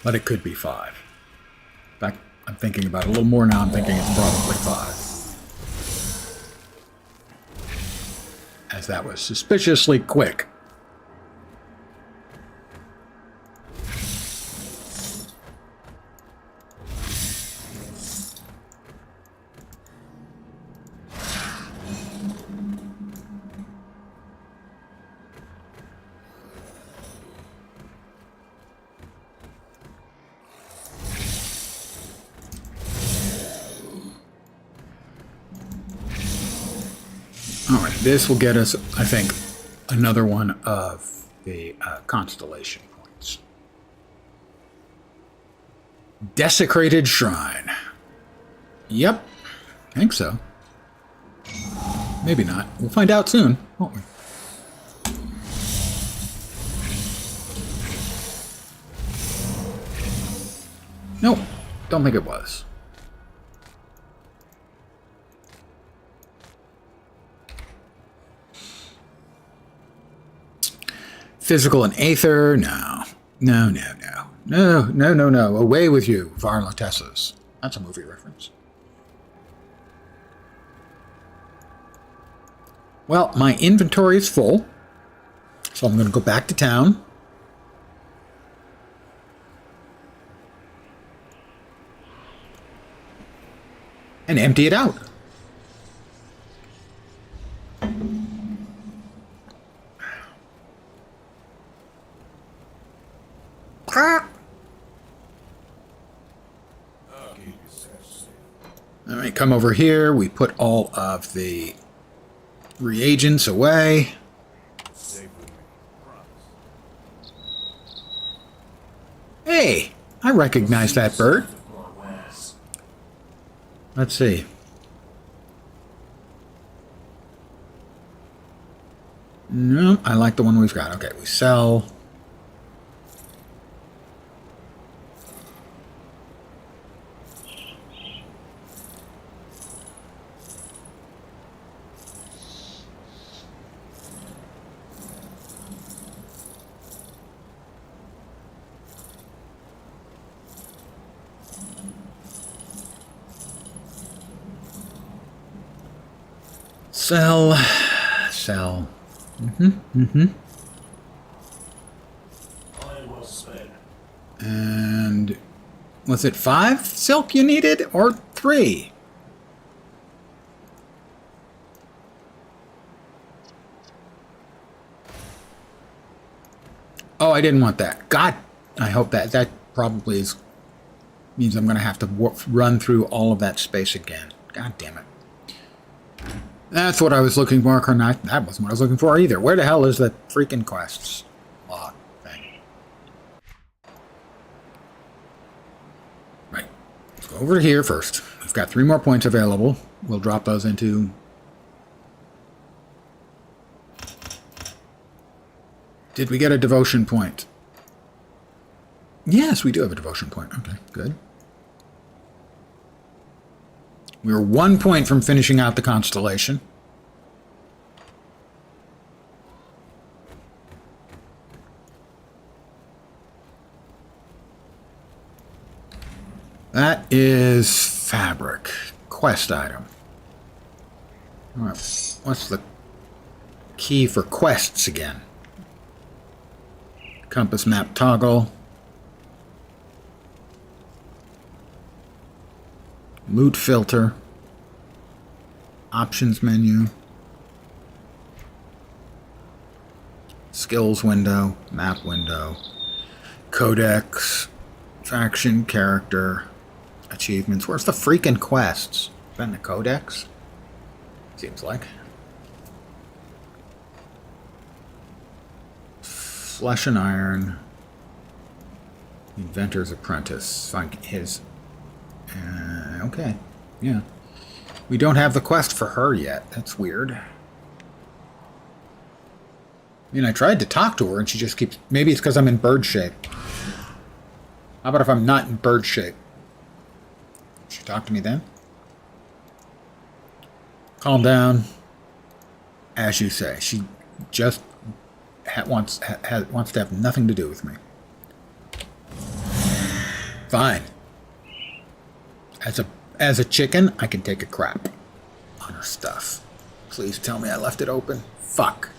but it could be 5. In fact, I'm thinking about it a little more now. I'm thinking it's probably 5. As that was suspiciously quick. Alright, this will get us, I think, another one of the constellation points. Desecrated Shrine. Yep, I think so. Maybe not. We'll find out soon, won't we? Nope, don't think it was. Physical and Aether? No. No. Away with you, Varlatesses. That's a movie reference. Well, my inventory is full, so I'm going to go back to town. And empty it out. All right, come over here. We put all of the reagents away. Hey, I recognize that bird. Let's see. No, I like the one we've got. Okay, we sell. Sell. And was it 5 silk you needed or 3? Oh, I didn't want that. God, I hope that probably means I'm going to have to run through all of that space again. God damn it. That's what I was looking for. That wasn't what I was looking for either. Where the hell is that freaking quests log thing? Right. Let's go over here first. We've got 3 more points available. We'll drop those into... Did we get a devotion point? Yes, we do have a devotion point. Okay, good. We were 1 point from finishing out the constellation. That is fabric. Quest item. All right, what's the key for quests again? Compass map toggle. Loot filter. Options menu. skills window, map window, codex, faction, character, achievements. Where's the freaking quests? Been the codex? Seems like. Flesh and Iron. Inventor's Apprentice. Find his... okay. Yeah. We don't have the quest for her yet. That's weird. I mean, I tried to talk to her and she just keeps... Maybe it's because I'm in bird shape. How about if I'm not in bird shape? She talk to me then? Calm down. As you say. She just wants to have nothing to do with me. Fine. As a chicken, I can take a crap on her stuff. Please tell me I left it open. Fuck.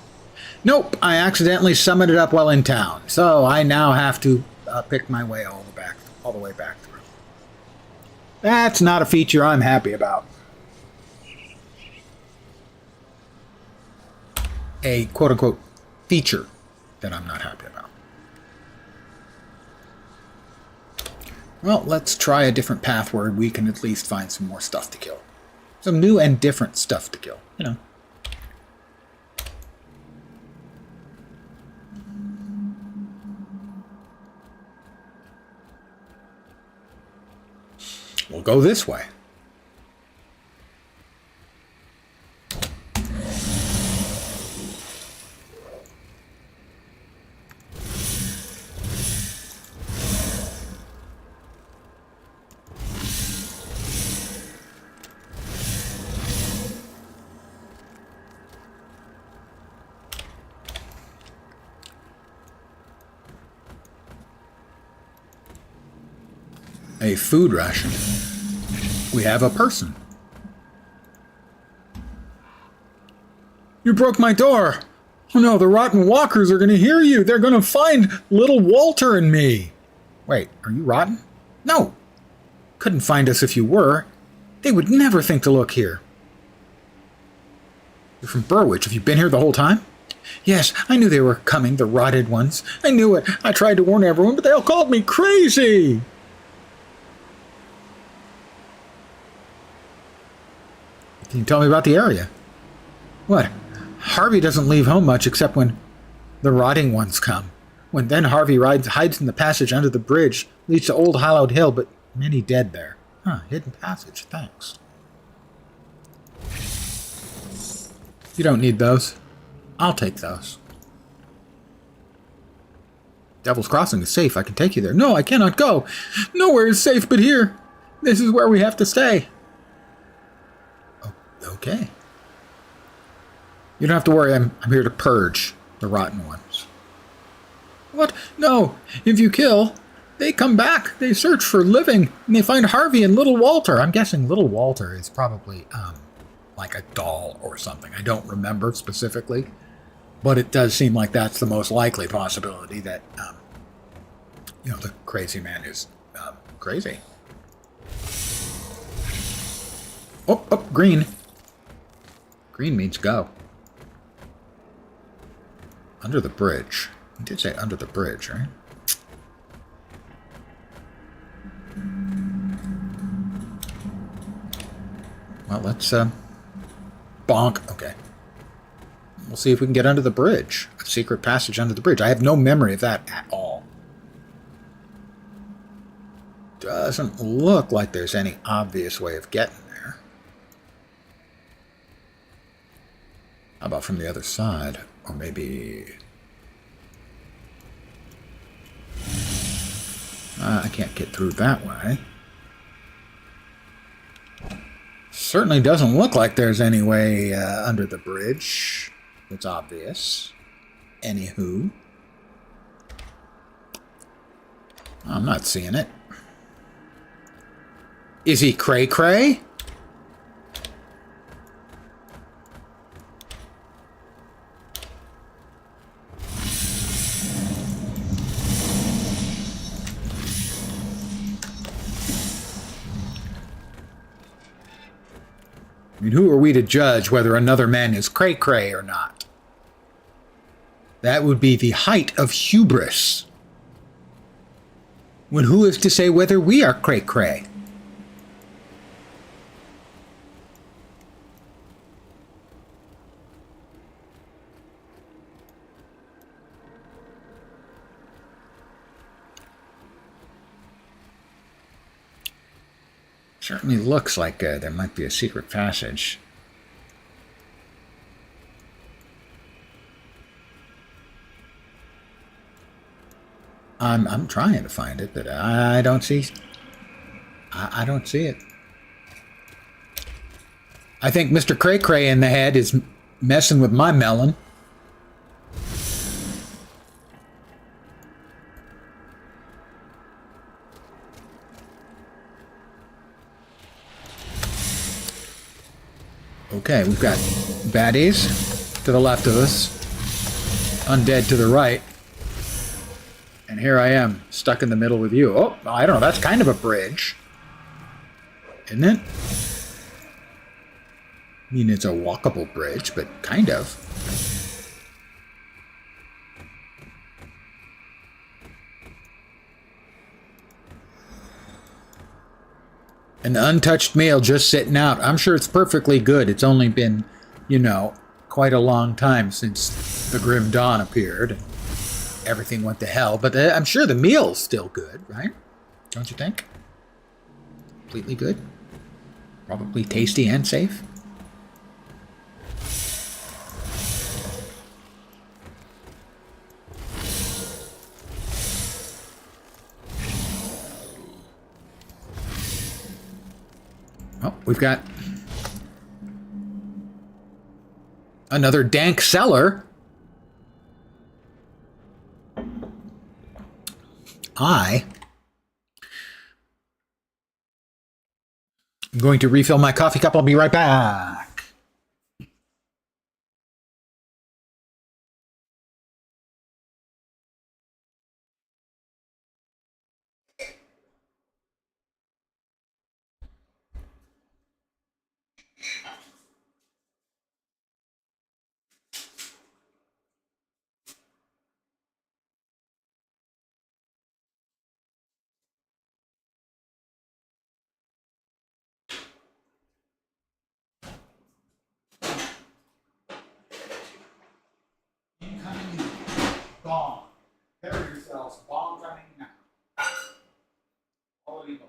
Nope, I accidentally summoned it up while in town, so I now have to pick my way all the way back through. That's not a feature I'm happy about. A quote-unquote feature that I'm not happy about. Well, let's try a different path where we can at least find some more stuff to kill. Some new and different stuff to kill, you know. We'll go this way. A food ration. We have a person. You broke my door. Oh no, the rotten walkers are going to hear you. They're going to find little Walter and me. Wait, are you rotten? No. Couldn't find us if you were. They would never think to look here. You're from Burwich. Have you been here the whole time? Yes, I knew they were coming, the rotted ones. I knew it. I tried to warn everyone, but they all called me crazy. Can you tell me about the area? What? Harvey doesn't leave home much except when the rotting ones come. When then Harvey hides in the passage under the bridge, leads to Old Hallowed Hill, but many dead there. Huh, hidden passage, thanks. You don't need those. I'll take those. Devil's Crossing is safe. I can take you there. No, I cannot go. Nowhere is safe but here. This is where we have to stay. Okay. You don't have to worry, I'm here to purge the rotten ones. What? No. If you kill, they come back. They search for living, and they find Harvey and little Walter. I'm guessing little Walter is probably like a doll or something. I don't remember specifically, but it does seem like that's the most likely possibility that, the crazy man is crazy. Oh, green. Green means go. Under the bridge. He did say under the bridge, right? Well, let's, bonk. Okay. We'll see if we can get under the bridge. A secret passage under the bridge. I have no memory of that at all. Doesn't look like there's any obvious way of getting there. How about from the other side? Or maybe... I can't get through that way. Certainly doesn't look like there's any way under the bridge. It's obvious. Anywho. I'm not seeing it. Is he cray-cray? I mean, who are we to judge whether another man is cray-cray or not? That would be the height of hubris. When who is to say whether we are cray-cray? Certainly looks like there might be a secret passage. I'm trying to find it, but I don't see. I don't see it. I think Mr. Cray Cray in the head is messing with my melon. Okay, we've got baddies to the left of us, undead to the right, and here I am, stuck in the middle with you. Oh, I don't know, that's kind of a bridge, isn't it? I mean, it's a walkable bridge, but kind of. An untouched meal just sitting out. I'm sure it's perfectly good. It's only been, you know, quite a long time since the Grim Dawn appeared. Everything went to hell, but I'm sure the meal's still good, right? Don't you think? Completely good. Probably tasty and safe. Oh, we've got another dank cellar. I'm going to refill my coffee cup. I'll be right back. Incoming bomb. Prepare yourselves. Bomb coming now. Quality bomb.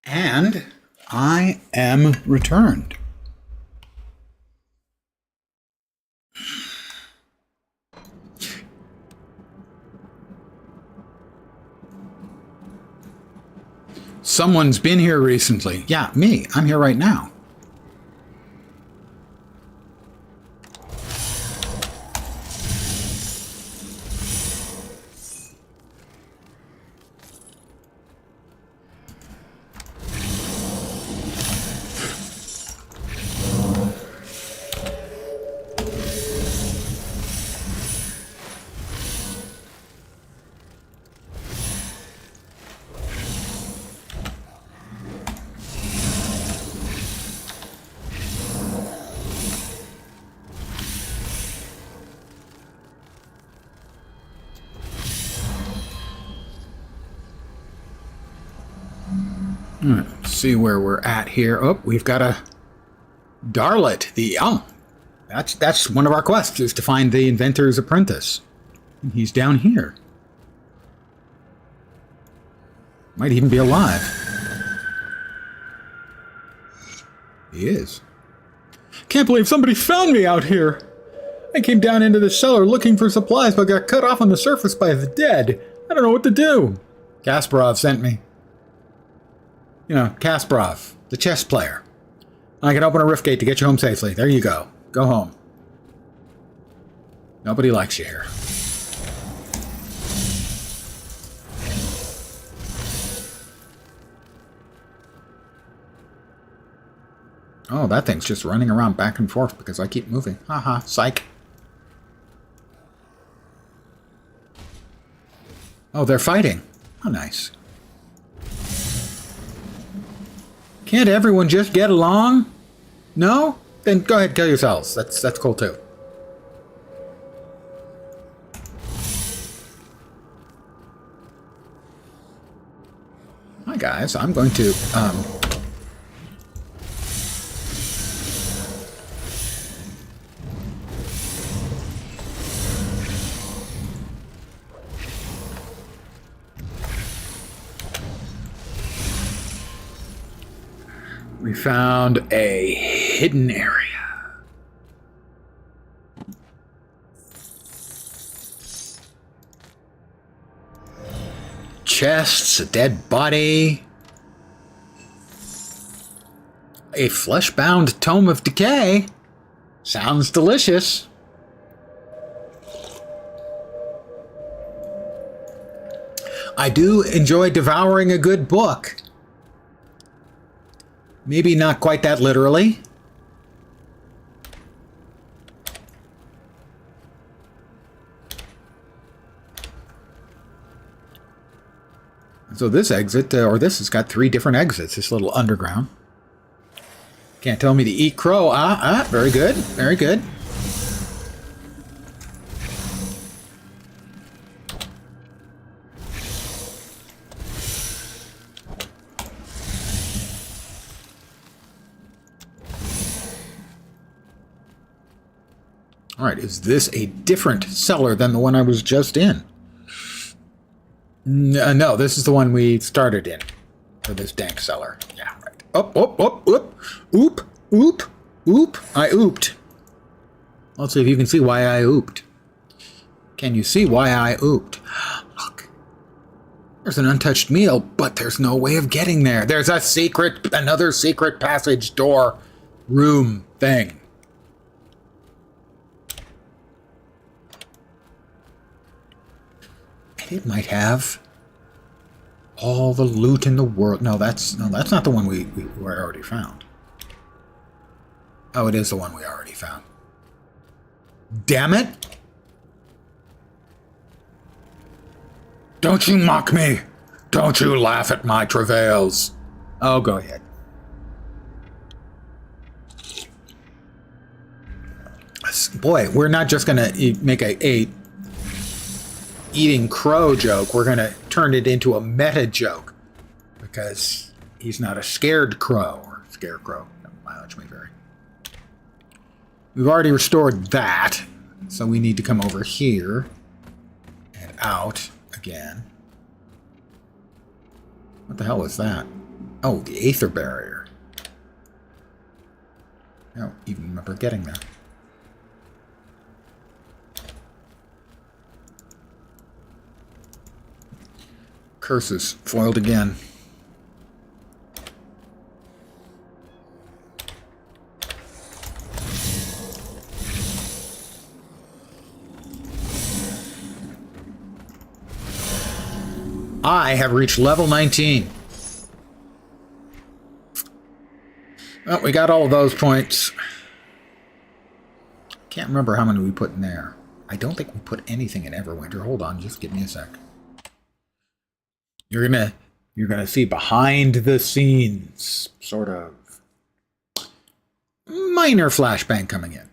And I am returned. Someone's been here recently. Yeah, me. I'm here right now. Let's see where we're at here. Oh, we've got a Darlet. That's one of our quests, is to find the inventor's apprentice. And he's down here. Might even be alive. He is. Can't believe somebody found me out here. I came down into the cellar looking for supplies, but got cut off on the surface by the dead. I don't know what to do. Kasparov sent me. You know, Kasparov, the chess player. I can open a rift gate to get you home safely. There you go. Go home. Nobody likes you here. Oh, that thing's just running around back and forth because I keep moving. Haha, psych. Oh, they're fighting. Oh, nice. Can't everyone just get along? No? Then go ahead, kill yourselves. That's cool too. Hi guys, I'm going to we found a hidden area. Chests, a dead body, a flesh-bound tome of decay. Sounds delicious. I do enjoy devouring a good book. Maybe not quite that literally. So this exit, or this has got 3 different exits, this little underground. Can't tell me to eat crow. Very good, very good. All right, is this a different cellar than the one I was just in? No, this is the one we started in. For this dank cellar. Yeah, right. Oop. I ooped. Let's see if you can see why I ooped. Can you see why I ooped? Look. There's an untouched meal, but there's no way of getting there. There's another secret passage door room thing. It might have all the loot in the world. No, that's not the one we already found. Oh, it is the one we already found. Damn it! Don't you mock me! Don't you laugh at my travails! Oh, go ahead. Boy, we're not just gonna make a eating crow joke, we're going to turn it into a meta joke because he's not a scared crow or scarecrow. Mileage may vary. We've already restored that, so we need to come over here and out again. What the hell is that? Oh, the aether barrier. I don't even remember getting there. Curses, foiled again. I have reached level 19. Well, we got all of those points. Can't remember how many we put in there. I don't think we put anything in Everwinter. Hold on, just give me a sec. You're gonna see behind the scenes sort of minor flashbang coming in.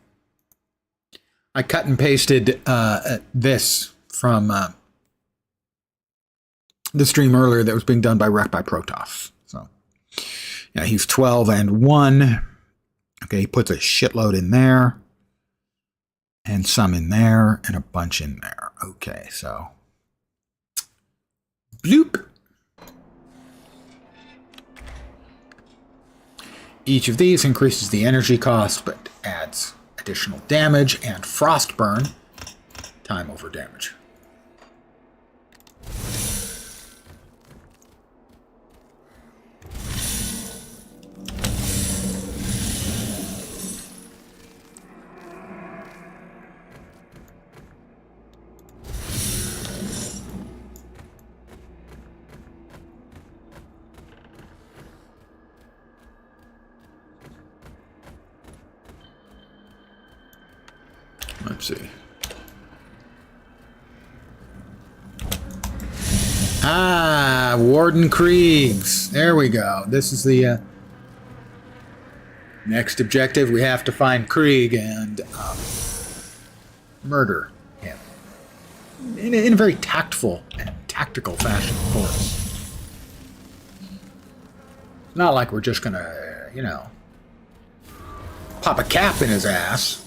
I cut and pasted this from the stream earlier that was being done by Wreck by Protoss. So yeah, he's 12 and 1. Okay, he puts a shitload in there. And some in there, and a bunch in there. Okay, so. Bloop! Each of these increases the energy cost, but adds additional damage and frost burn. Time over damage. Let's see. Ah, Warden Kriegs. There we go. This is the next objective. We have to find Krieg and murder him. In a very tactful and tactical fashion, of course. Not like we're just gonna, you know, pop a cap in his ass.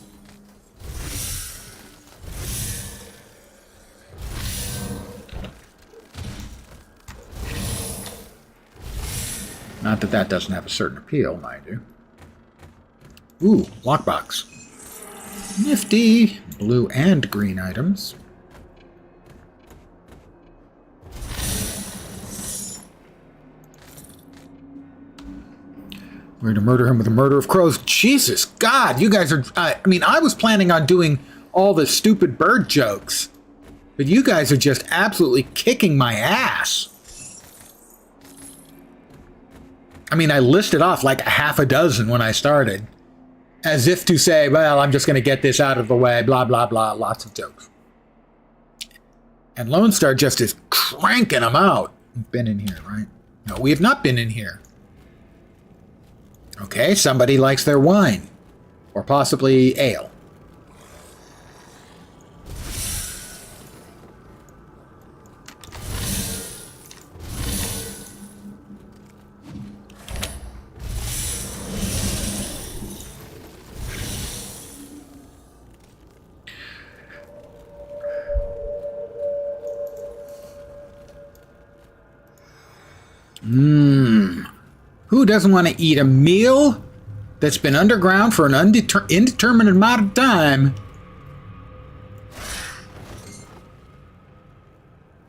Not that that doesn't have a certain appeal, mind you. Ooh, lockbox. Nifty. Blue and green items. We're to murder him with a murder of crows. Jesus, God, you guys are... I mean, I was planning on doing all the stupid bird jokes. But you guys are just absolutely kicking my ass. I mean, I listed off like a half a dozen when I started. As if to say, well, I'm just going to get this out of the way, blah, blah, blah, lots of jokes. And Lone Star just is cranking them out. We've been in here, right? No, we have not been in here. Okay, somebody likes their wine. Or possibly ale. Who doesn't want to eat a meal that's been underground for an indeterminate amount of time?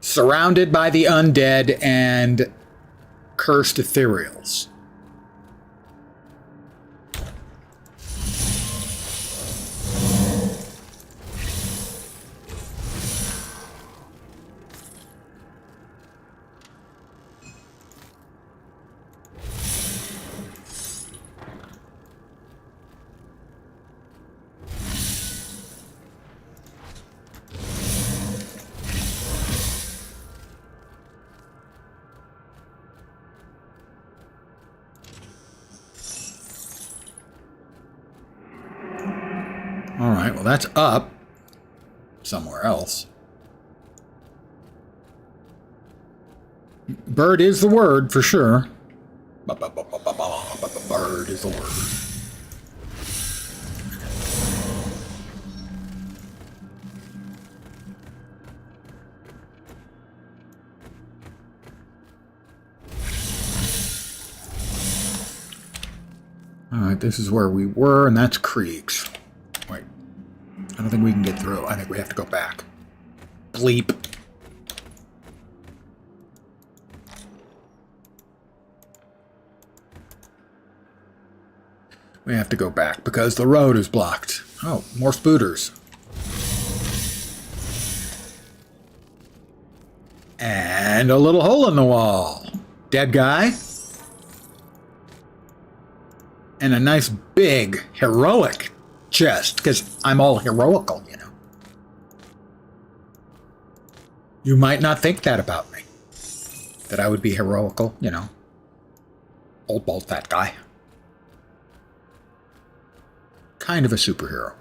Surrounded by the undead and cursed ethereals. Alright, well that's up. Somewhere else. Bird is the word, for sure. Bird is the word. Alright, this is where we were, and that's Krieg's. Wait. I don't think we can get through. I think we have to go back. Bleep. We have to go back because the road is blocked. Oh, more spooters. And a little hole in the wall. Dead guy. And a nice big heroic chest, because I'm all heroical, you know. You might not think that about me. That I would be heroical, you know. Old bald fat guy. Kind of a superhero.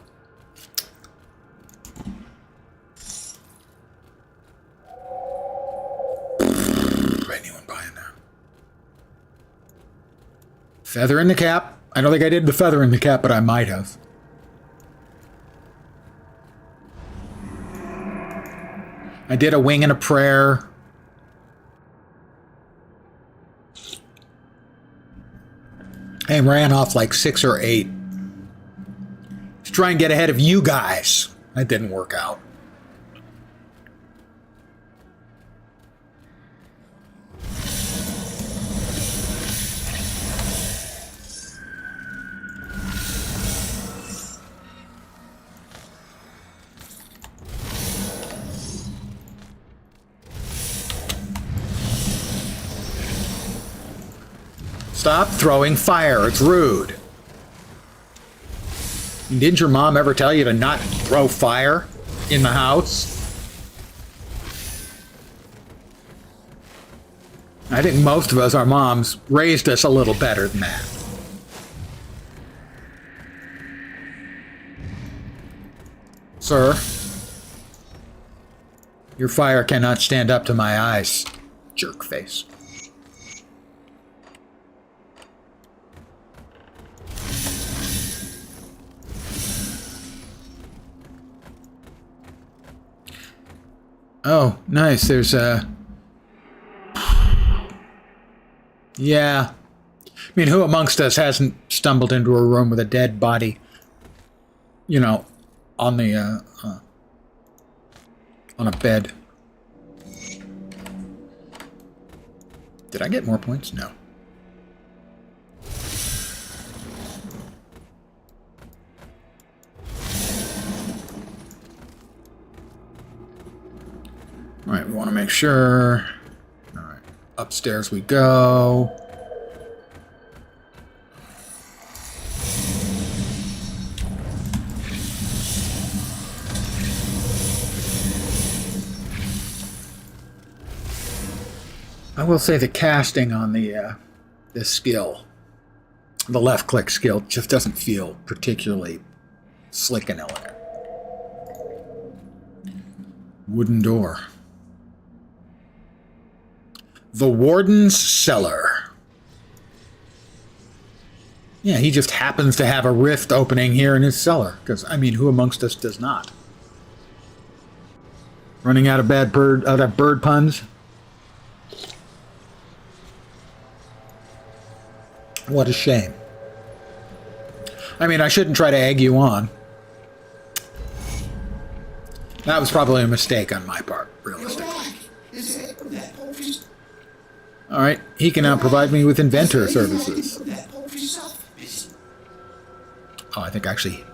Anyone buying that? Feather in the cap. I don't think I did the feather in the cap, but I might have. I did a wing and a prayer. And ran off like 6 or 8. To try and get ahead of you guys. That didn't work out. Stop throwing fire. It's rude. Didn't your mom ever tell you to not throw fire in the house? I think most of us, our moms, raised us a little better than that. Sir, your fire cannot stand up to my eyes, jerk face. Oh, nice. There's a... Yeah. I mean, who amongst us hasn't stumbled into a room with a dead body, you know, on the, on a bed? Did I get more points? No. All right, we want to make sure. All right, upstairs we go. I will say the casting on the this skill, the left click skill, just doesn't feel particularly slick and elegant. Wooden door. The Warden's Cellar. Yeah, he just happens to have a rift opening here in his cellar. Because, I mean, who amongst us does not? Running out of bird puns? What a shame. I mean, I shouldn't try to egg you on. That was probably a mistake on my part, realistically. All right, he can now provide me with inventor services. Oh, I think actually...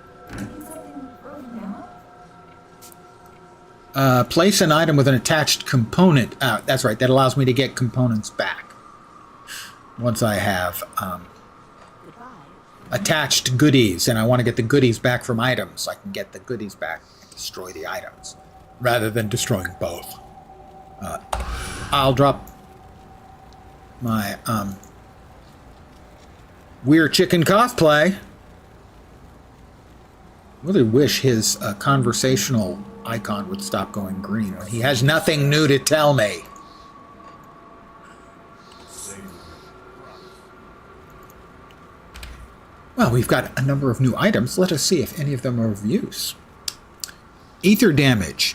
place an item with an attached component. That's right, that allows me to get components back. Once I have attached goodies, and I want to get the goodies back from items, I can get the goodies back and destroy the items, rather than destroying both. I'll drop my werechicken cosplay. Really wish his conversational icon would stop going green when he has nothing new to tell me. Well, we've got a number of new items. Let us see if any of them are of use. Ether damage.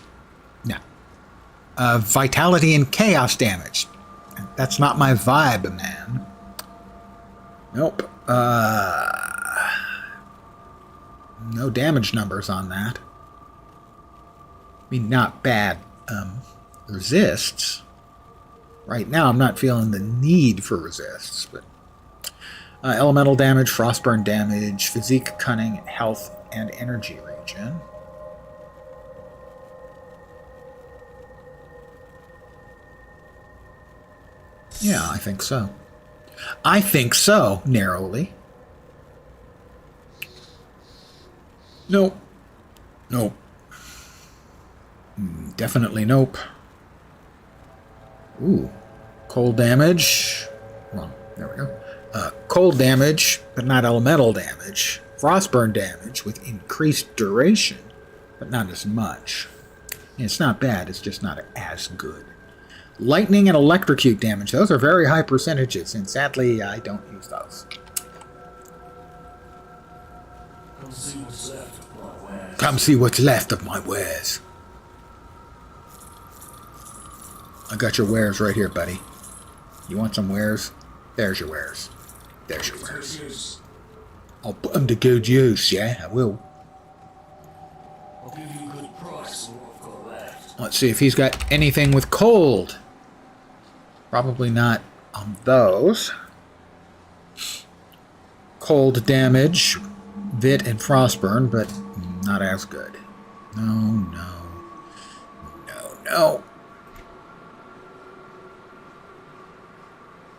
No. Vitality and chaos damage. That's not my vibe, man. Nope. No damage numbers on that. I mean, not bad. Resists. Right now, I'm not feeling the need for resists, but elemental damage, frostburn damage, physique, cunning, health, and energy regen. Yeah, I think so. I think so, narrowly. Nope. Nope. Definitely nope. Ooh. Cold damage. Wrong. There we go. Cold damage, but not elemental damage. Frostburn damage with increased duration, but not as much. It's not bad, it's just not as good. Lightning and electrocute damage, those are very high percentages, and sadly, I don't use those. Come see what's left of my wares. Come see what's left of my wares. I got your wares right here, buddy. You want some wares? There's your wares. There's your wares. Use. I'll put them to good use, yeah, I will. I'll give you a good price for what I've got left. Let's see if he's got anything with cold. Probably not on those. Cold damage, Vit and Frostburn, but not as good. No, no. No, no.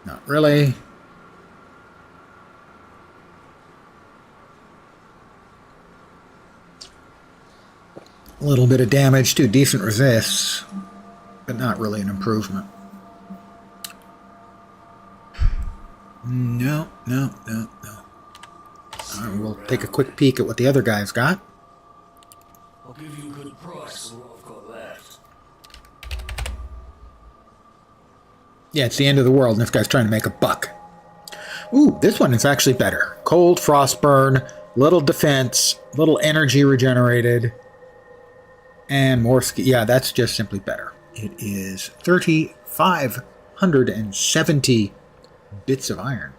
Not really. A little bit of damage to decent resists, but not really an improvement. No, no, no, no. All right, we'll take a quick peek at what the other guy's got. I'll give you a good price for what I've got left. Yeah, it's the end of the world, and this guy's trying to make a buck. Ooh, this one is actually better. Cold, frostburn, little defense, little energy regenerated, and more ski. Yeah, that's just simply better. It is 3,570 bits of iron.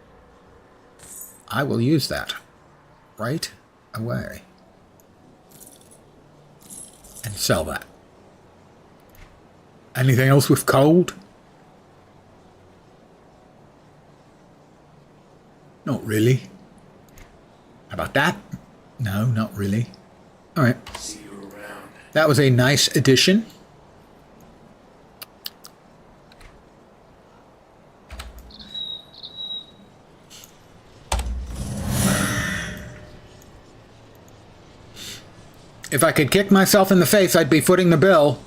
I will use that right away and sell that. Anything else with cold? Not really. How about that? No, not really. All right. See you around. That was a nice addition. If I could kick myself in the face, I'd be footing the bill.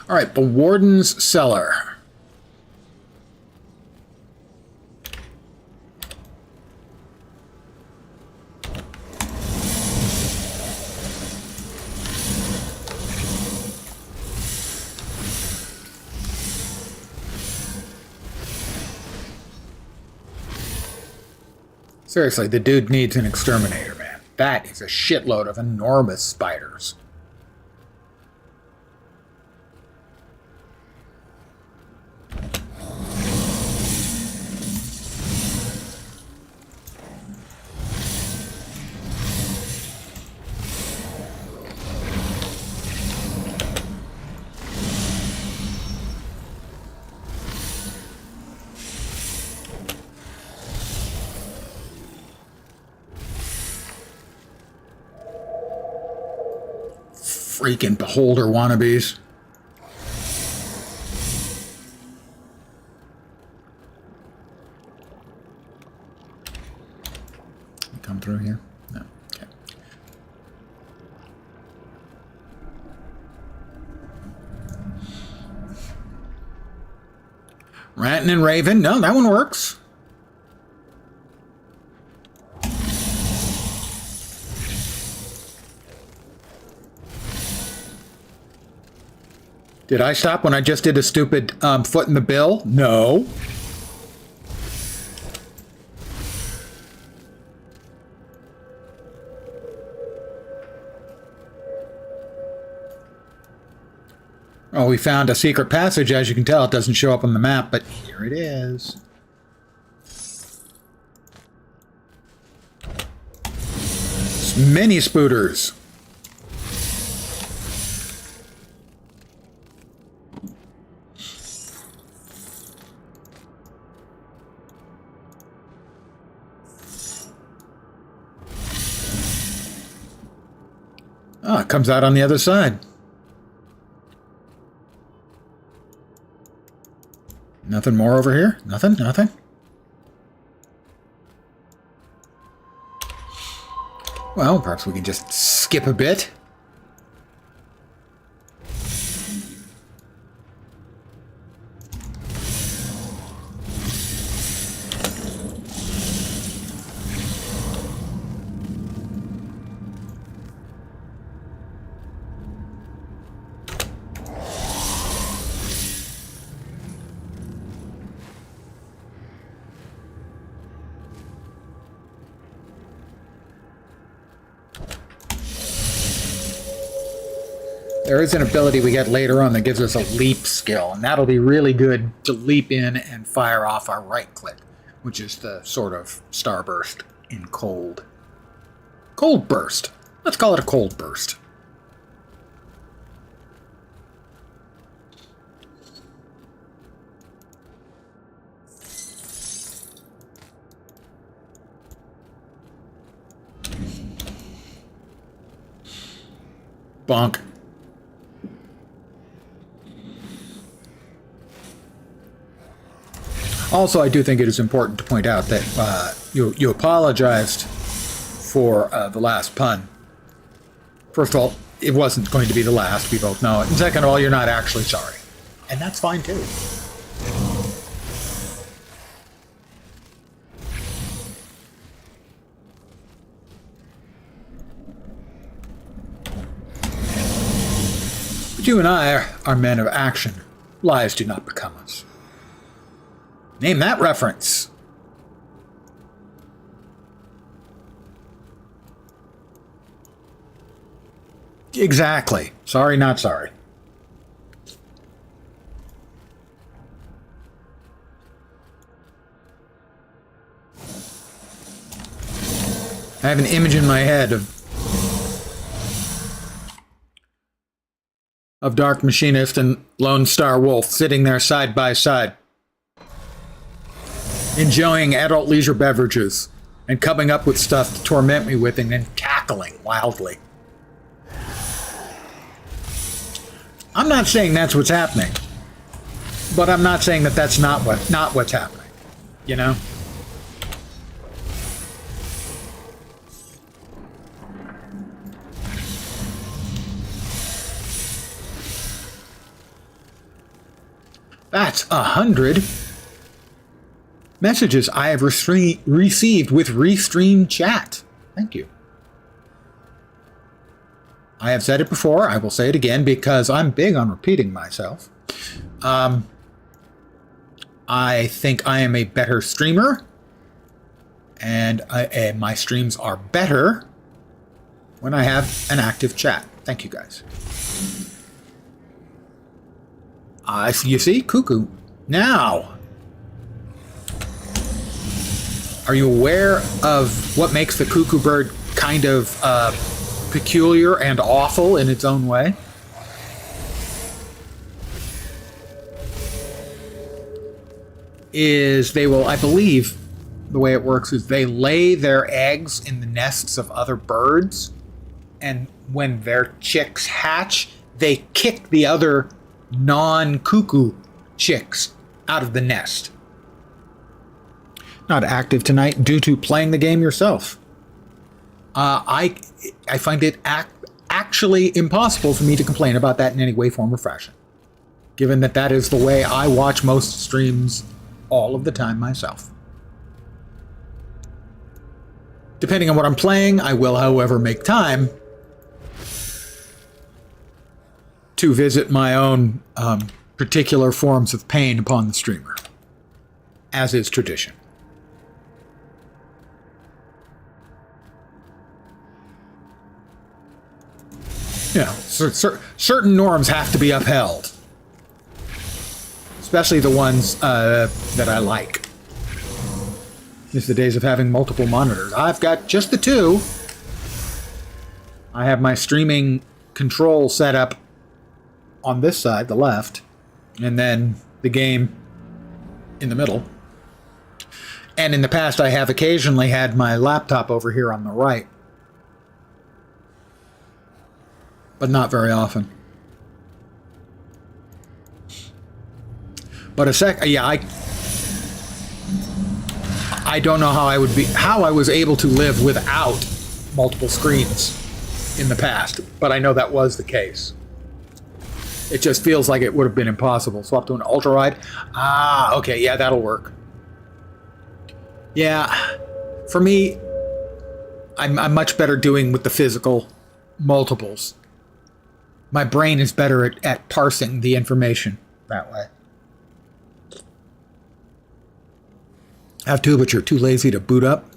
All right, the Warden's Cellar. Seriously, the dude needs an exterminator, man. That is a shitload of enormous spiders. Freaking beholder wannabes. Come through here? No. Okay. Ranton and Raven. No, that one works. Did I stop when I just did a stupid foot in the bill? No. Oh, we found a secret passage. As you can tell, it doesn't show up on the map, but here it is. Mini spooters. Oh, it comes out on the other side. Nothing more over here? Nothing? Nothing? Well, perhaps we can just skip a bit. There is an ability we get later on that gives us a leap skill, and that'll be really good to leap in and fire off our right click, which is the sort of starburst in cold. Cold burst. Let's call it a cold burst. Bonk. Also, I do think it is important to point out that you apologized for the last pun. First of all, it wasn't going to be the last, we both know it. And second of all, you're not actually sorry. And that's fine too. But you and I are men of action. Lies do not become us. Name that reference. Exactly. Sorry, not sorry. I have an image in my head of Dark Machinist and Lone Star Wolf sitting there side by side, enjoying adult leisure beverages and coming up with stuff to torment me with and then cackling wildly. I'm not saying that's what's happening, but I'm not saying that that's not what's happening, you know? That's 100 messages I have received with Restream chat. Thank you. I have said it before. I will say it again because I'm big on repeating myself. I think I am a better streamer, and my streams are better when I have an active chat. Thank you, guys. You see? Cuckoo. Now, are you aware of what makes the cuckoo bird kind of peculiar and awful in its own way? Is they will, I believe, the way it works is they lay their eggs in the nests of other birds, and when their chicks hatch, they kick the other non-cuckoo chicks out of the nest. Not active tonight due to playing the game yourself. I find it actually impossible for me to complain about that in any way, form, or fashion, given that that is the way I watch most streams all of the time myself. Depending on what I'm playing, I will, however, make time to visit my own particular forms of pain upon the streamer, as is tradition. You know, certain norms have to be upheld, especially the ones that I like. It's the days of having multiple monitors. I've got just the two. I have my streaming control set up on this side, the left, and then the game in the middle. And in the past, I have occasionally had my laptop over here on the right, but not very often. But I don't know how I was able to live without multiple screens in the past, but I know that was the case. It just feels like it would have been impossible. Swap to an ultra wide. Ah, okay, yeah, that'll work. Yeah, for me, I'm much better doing with the physical multiples. My brain is better at parsing the information that way. Have two, but you're too lazy to boot up?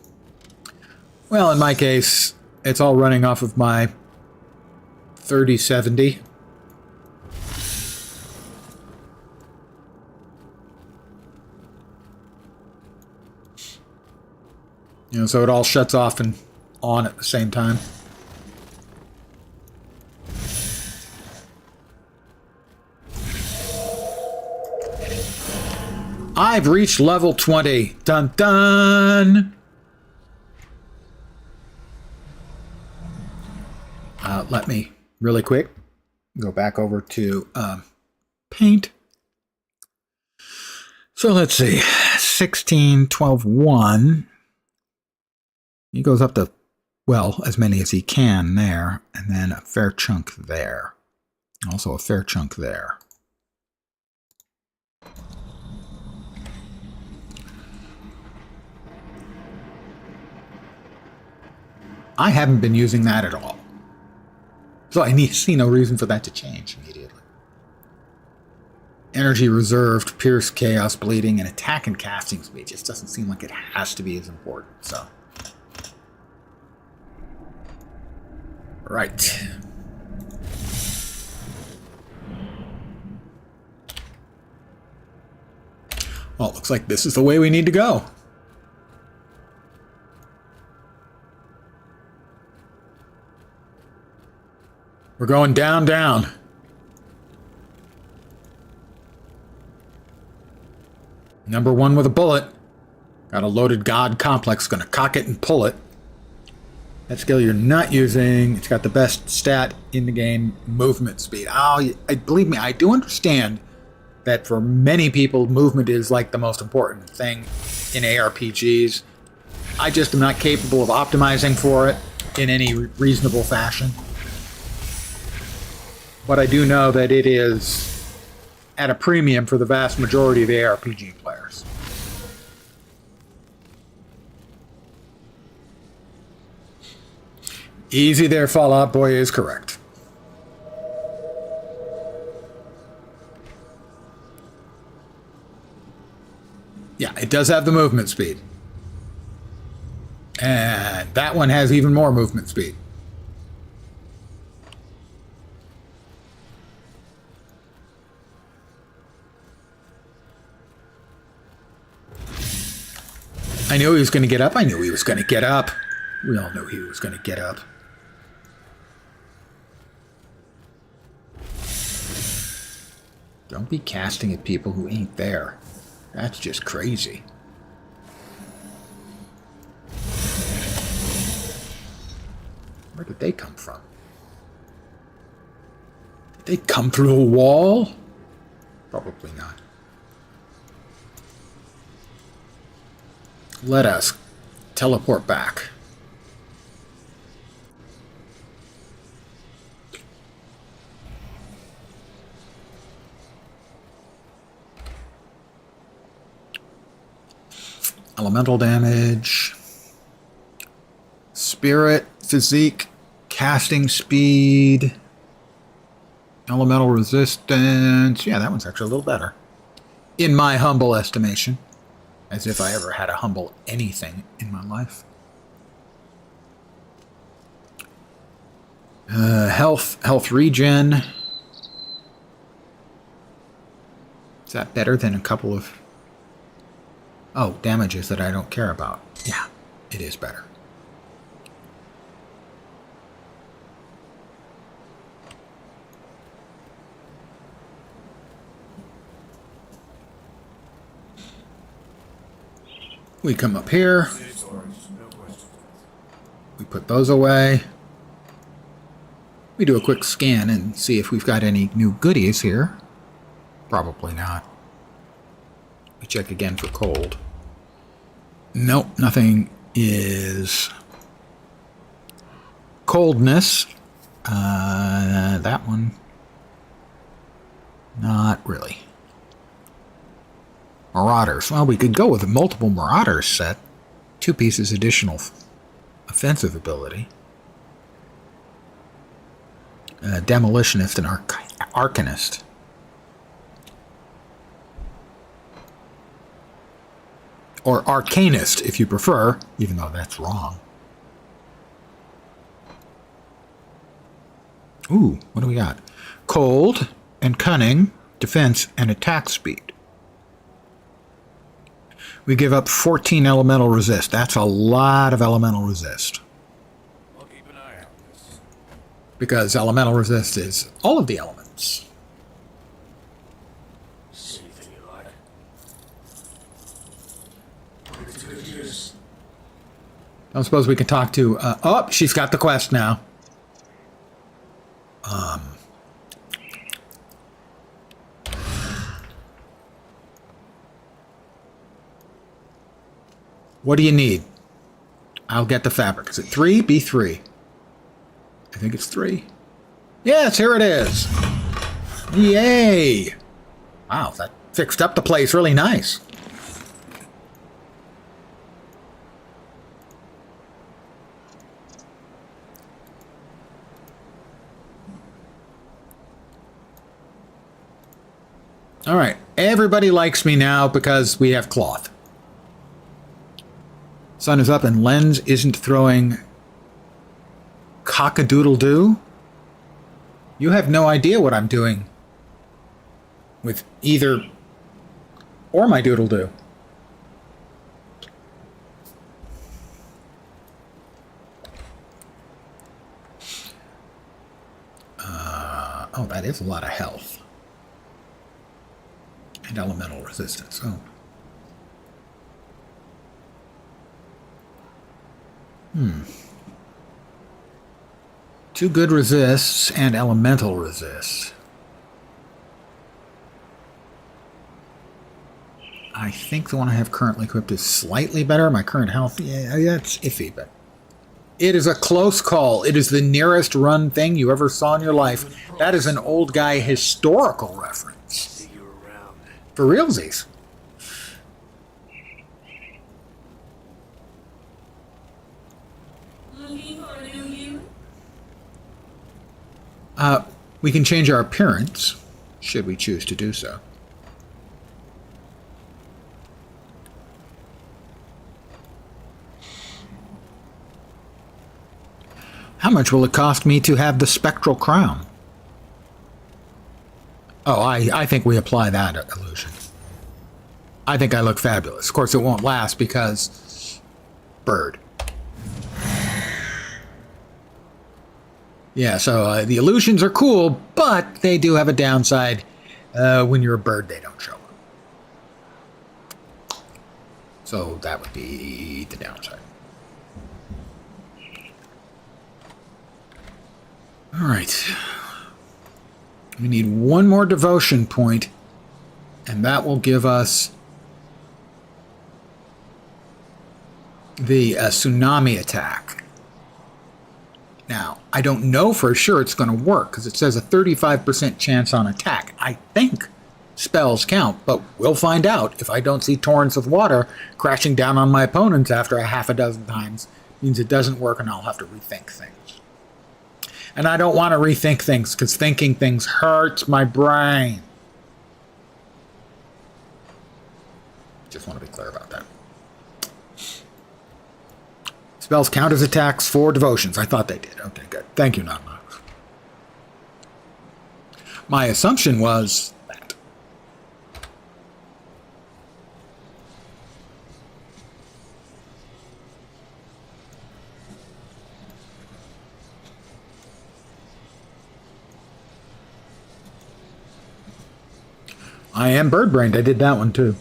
Well, in my case, it's all running off of my 3070 You know, so it all shuts off and on at the same time. I've reached level 20. Dun dun! Let me, really quick, go back over to paint. So let's see. 16, 12, 1. He goes up to, well, as many as he can there. And then a fair chunk there. Also a fair chunk there. I haven't been using that at all. So I see no reason for that to change immediately. Energy reserved, pierce, chaos, bleeding, and attack and casting speed. Just doesn't seem like it has to be as important. So, right. Well, it looks like this is the way we need to go. We're going down, down. Number 1 with a bullet. Got a loaded god complex. Gonna cock it and pull it. That skill you're not using. It's got the best stat in the game, movement speed. Oh, believe me, I do understand that for many people, movement is like the most important thing in ARPGs. I just am not capable of optimizing for it in any reasonable fashion. But I do know that it is at a premium for the vast majority of ARPG players. Easy there, Fallout Boy is correct. Yeah, it does have the movement speed. And that one has even more movement speed. I knew he was going to get up. I knew he was going to get up. We all knew he was going to get up. Don't be casting at people who ain't there. That's just crazy. Where did they come from? Did they come through a wall? Probably not. Let us teleport back. Elemental damage. Spirit, physique, casting speed. Elemental resistance. Yeah, that one's actually a little better. In my humble estimation. As if I ever had a humble anything in my life. Health regen. Is that better than a couple of... Oh, damages that I don't care about. Yeah, it is better. We come up here. We put those away. We do a quick scan and see if we've got any new goodies here. Probably not. We check again for cold. Nope, nothing is... Coldness. That one. Not really. Marauders. Well, we could go with a multiple Marauders set. 2 pieces additional offensive ability. Demolitionist and Arcanist. Or Arcanist, if you prefer, even though that's wrong. Ooh, what do we got? Cold and Cunning, Defense, and Attack Speed. We give up 14 elemental resist. That's a lot of elemental resist. I'll keep an eye out for this. Because elemental resist is all of the elements. See anything you like. It's good news. Don't suppose we can talk to... oh, she's got the quest now. What do you need? I'll get the fabric. Is it 3? B3. I think it's 3. Yes, here it is. Yay! Wow, that fixed up the place really nice. All right, everybody likes me now because we have cloth. Sun is up and Lens isn't throwing cock-a-doodle-doo. You have no idea what I'm doing with either or my doodle-doo. Oh, that is a lot of health. And elemental resistance. Oh. 2 good resists and elemental resist. I think the one I have currently equipped is slightly better. My current health, yeah, it's iffy, but it is a close call. It is the nearest run thing you ever saw in your life. That is an old guy historical reference. See you around. For realsies. Looking for a new you? We can change our appearance, should we choose to do so. How much will it cost me to have the spectral crown? Oh, I think we apply that illusion. I think I look fabulous. Of course, it won't last because... bird. Yeah, so the illusions are cool, but they do have a downside. When you're a bird, they don't show up. So that would be the downside. All right. We need one more devotion point, and that will give us the tsunami attack. Now, I don't know for sure it's going to work because it says a 35% chance on attack. I think spells count, but we'll find out. If I don't see torrents of water crashing down on my opponents after a half a dozen times, means it doesn't work and I'll have to rethink things. And I don't want to rethink things because thinking things hurts my brain. Just want to be clear about that. Spells count as attacks for devotions. I thought they did. Okay, good. Thank you, Notmox. My assumption was that. I am bird-brained. I did that one, too.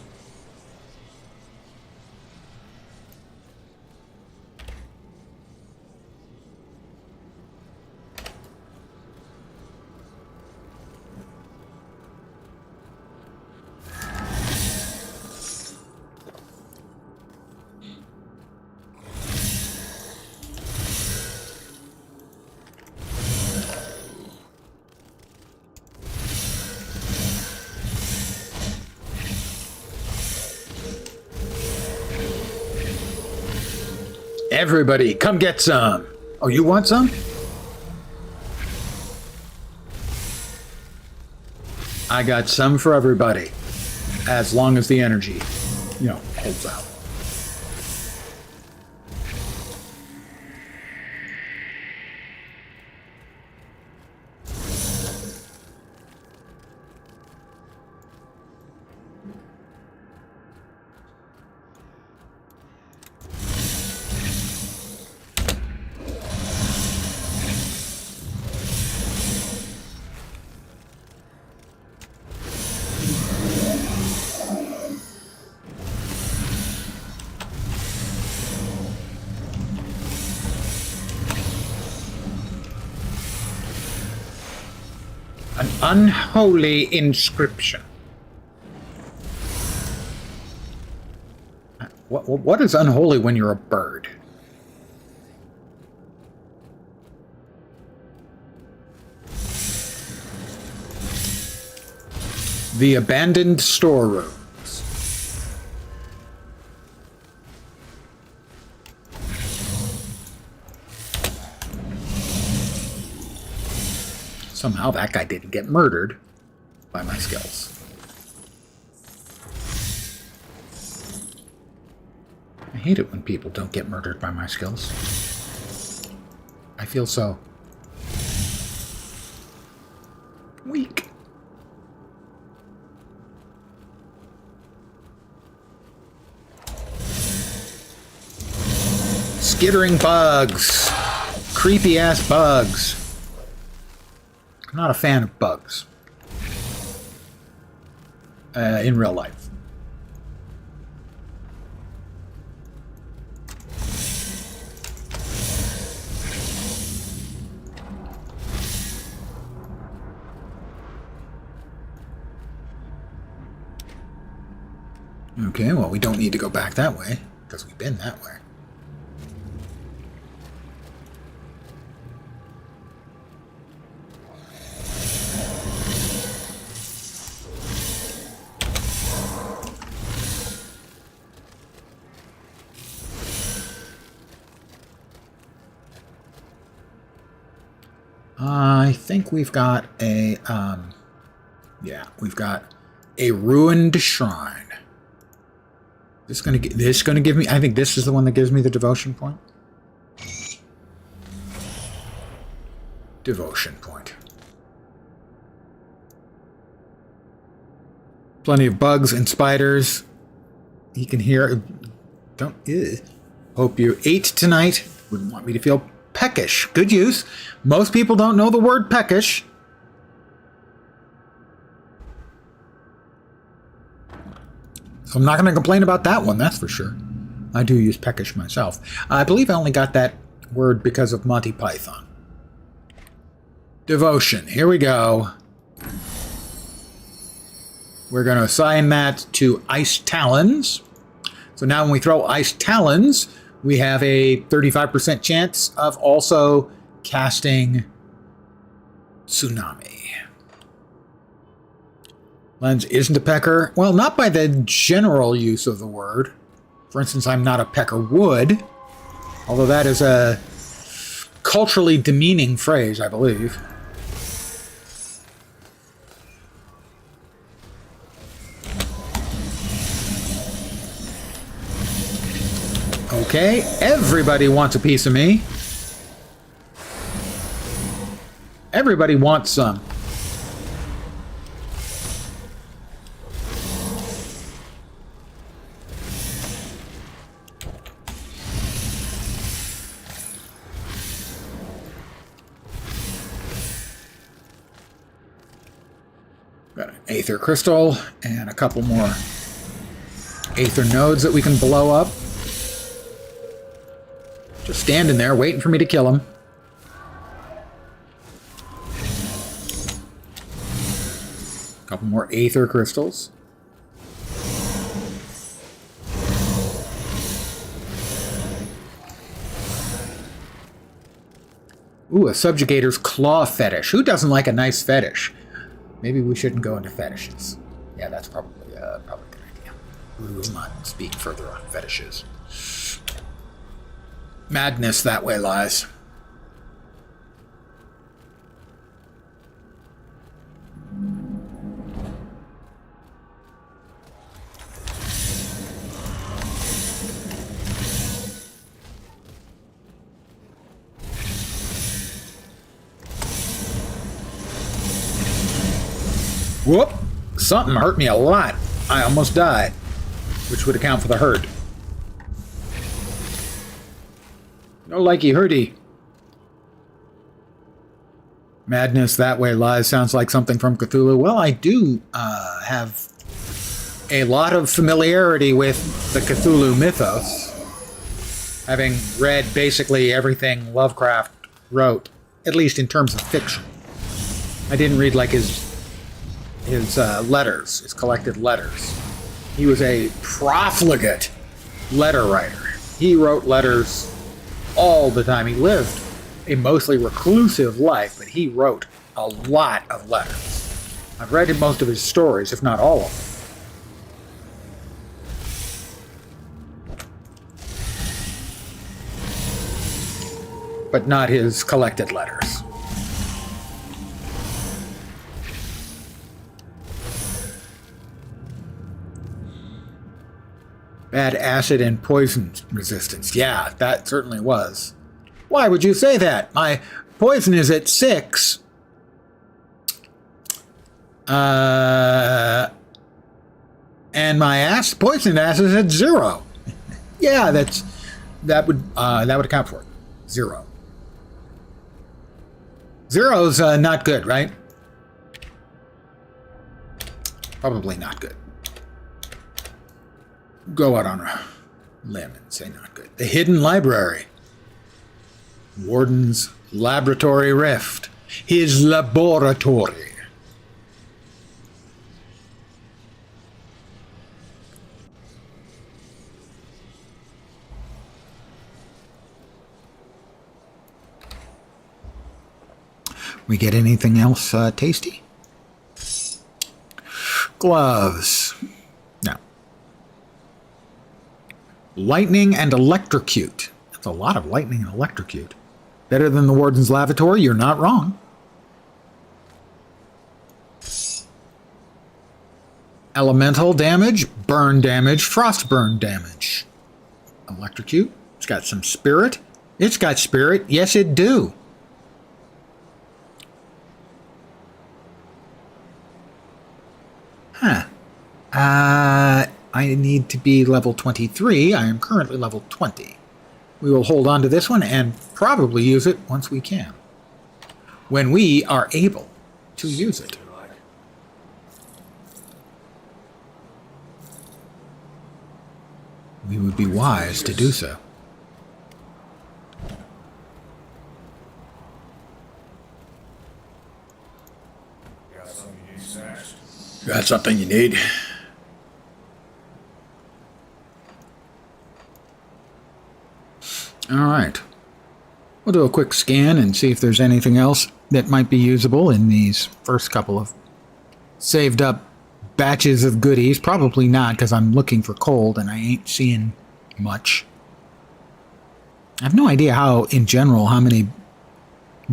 Everybody, come get some. Oh, you want some? I got some for everybody. As long as the energy, holds out. Unholy inscription. What is unholy when you're a bird? The abandoned storerooms. Somehow that guy didn't get murdered by my skills. I hate it when people don't get murdered by my skills. I feel so weak. Skittering bugs. Creepy ass bugs. I'm not a fan of bugs. In real life. Okay, well, we don't need to go back that way, because we've been that way. I think we've got a, yeah, we've got a ruined shrine. This going to give me, I think this is the one that gives me the devotion point. Devotion point. Plenty of bugs and spiders. You can hear, don't, hope you ate tonight. Wouldn't want me to feel peckish. Good use. Most people don't know the word peckish. So I'm not going to complain about that one, that's for sure. I do use peckish myself. I believe I only got that word because of Monty Python. Devotion. Here we go. We're going to assign that to Ice Talons. So now when we throw Ice Talons, we have a 35% chance of also casting Tsunami. Lens isn't a pecker. Well, not by the general use of the word. For instance, I'm not a pecker wood. Although that is a culturally demeaning phrase, I believe. Okay, everybody wants a piece of me. Everybody wants some. Got an Aether Crystal and a couple more Aether Nodes that we can blow up. Just standing there, waiting for me to kill him. A couple more Aether Crystals. Ooh, a Subjugator's Claw fetish. Who doesn't like a nice fetish? Maybe we shouldn't go into fetishes. Yeah, that's probably a good idea. We will not speak further on fetishes. Madness that way lies. Whoop! Something hurt me a lot. I almost died, which would account for the hurt. No likey hurty. Madness that way lies sounds like something from Cthulhu. Well, I do have a lot of familiarity with the Cthulhu mythos, having read basically everything Lovecraft wrote, at least in terms of fiction. I didn't read like his his letters, his collected letters. He was a profligate letter writer. He wrote letters all the time. He lived a mostly reclusive life, but he wrote a lot of letters. I've read most of his stories, if not all of them. But not his collected letters. Bad acid and poison resistance. Yeah, that certainly was. Why would you say that? My poison is at 6. And my poison acid is at 0. Yeah, that would account for it. 0. 0's not good, right? Probably not good. Go out on a limb and say not good. The Hidden Library. Warden's Laboratory Rift. His laboratory. We get anything else tasty? Gloves. No. Lightning and electrocute. That's a lot of lightning and electrocute. Better than the Warden's Lavatory? You're not wrong. Elemental damage, burn damage, frost burn damage. Electrocute. It's got some spirit. It's got spirit. Yes, it do. Huh. I need to be level 23. I am currently level 20. We will hold on to this one and probably use it once we can. When we are able to use it. We would be wise to do so. Got something you need? All right. We'll do a quick scan and see if there's anything else that might be usable in these first couple of saved up batches of goodies. Probably not, because I'm looking for cold and I ain't seeing much. I have no idea how, in general, how many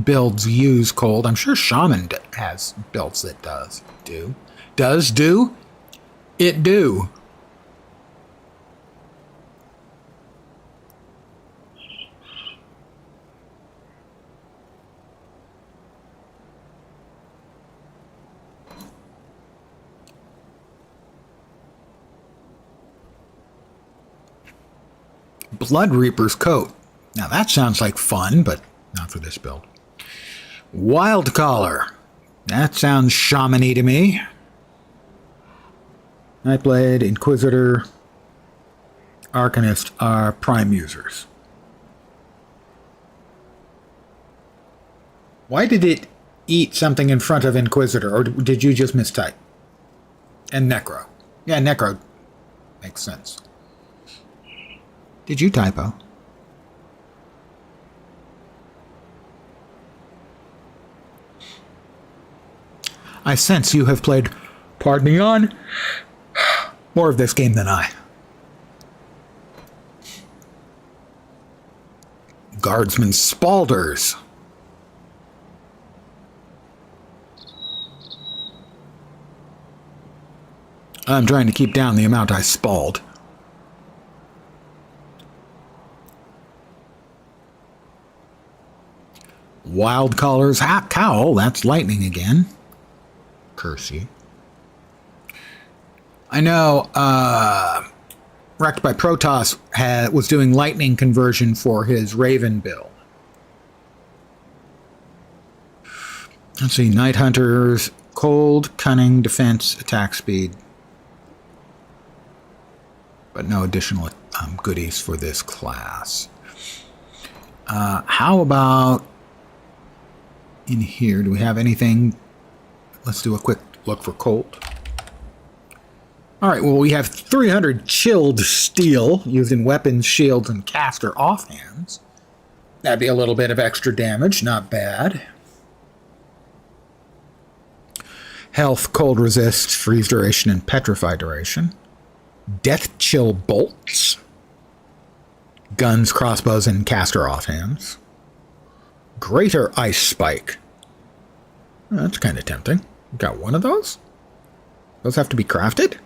builds use cold. I'm sure Shaman has builds that do. Does do? It do. Blood Reaper's coat. Now that sounds like fun, but not for this build. Wild Collar. That sounds shaman-y to me. Nightblade, Inquisitor, Arcanist are prime users. Why did it eat something in front of Inquisitor, or did you just mistype? And Necro. Yeah, Necro makes sense. Did you typo? I sense you have played, pardon me on, more of this game than I. Guardsman Spalders. I'm trying to keep down the amount I spalled. Wild Collar's Hat Cowl, that's lightning again. Curse you. I know, Wrecked by Protoss was doing lightning conversion for his Raven build. Let's see, Night Hunters, cold, cunning, defense, attack speed. But no additional goodies for this class. How about in here? Do we have anything? Let's do a quick Look for cold. All right, well, we have 300 chilled steel used in weapons, shields, and caster offhands. That'd be a little bit of extra damage, not bad. Health, cold resist, freeze duration, and petrify duration. Death chill bolts. Guns, crossbows, and caster offhands. Greater ice spike. That's kind of tempting. Got one of those? Those have to be crafted?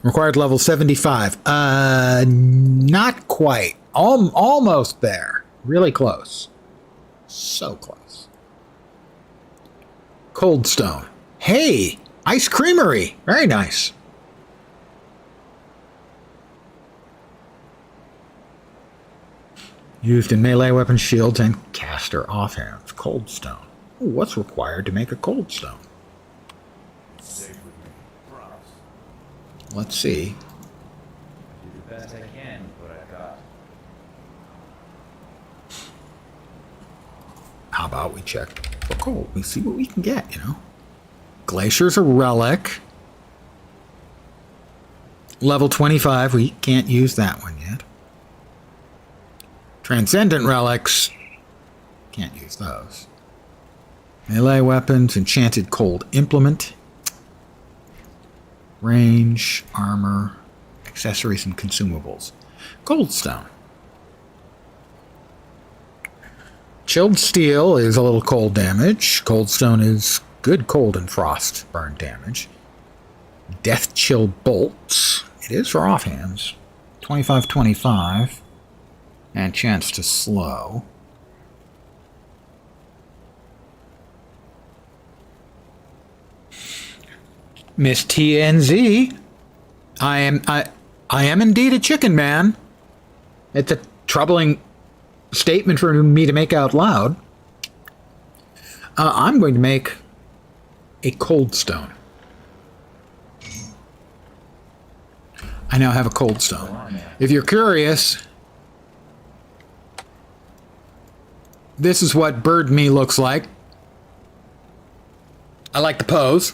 Required level 75. Not quite. Almost there. Really close. So close. Cold stone. Hey! Ice creamery. Very nice. Used in melee weapons, shields, and caster offhands. Cold stone. Ooh, what's required to make a cold stone? Let's see. Do the best I can with what I've got. How about we check for cold? We see what we can get, you know. Glacier's a relic. Level 25. We can't use that one yet. Transcendent relics. Can't use those. Melee weapons. Enchanted cold implement. Range, armor, accessories, and consumables. Cold stone. Chilled steel is a little cold damage. Cold stone is good cold and frost burn damage. Death chill bolts. It is for offhands. 25-25. And chance to slow. Miss TNZ, I am indeed a chicken man. It's a troubling statement for me to make out loud. I'm going to make a cold stone. I now have a cold stone. If you're curious, this is what bird me looks like. I like the pose.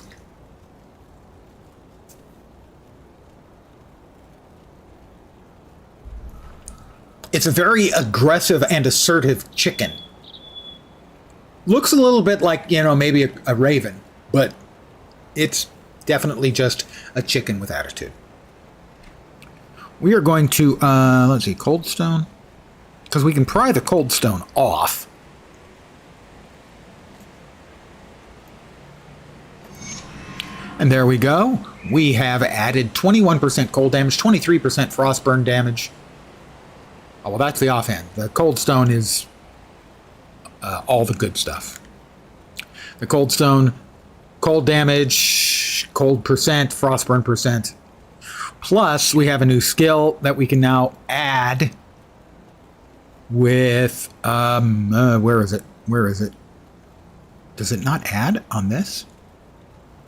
It's a very aggressive and assertive chicken. Looks a little bit like, you know, maybe a raven, but it's definitely just a chicken with attitude. We are going to, let's see, cold stone. Because we can pry the cold stone off. And there we go. We have added 21% cold damage, 23% frostburn damage. Oh, well, that's the offhand. The cold stone is all the good stuff. The cold stone, cold damage, cold percent, frostburn percent. Plus, we have a new skill that we can now add with, where is it? Where is it? Does it not add on this?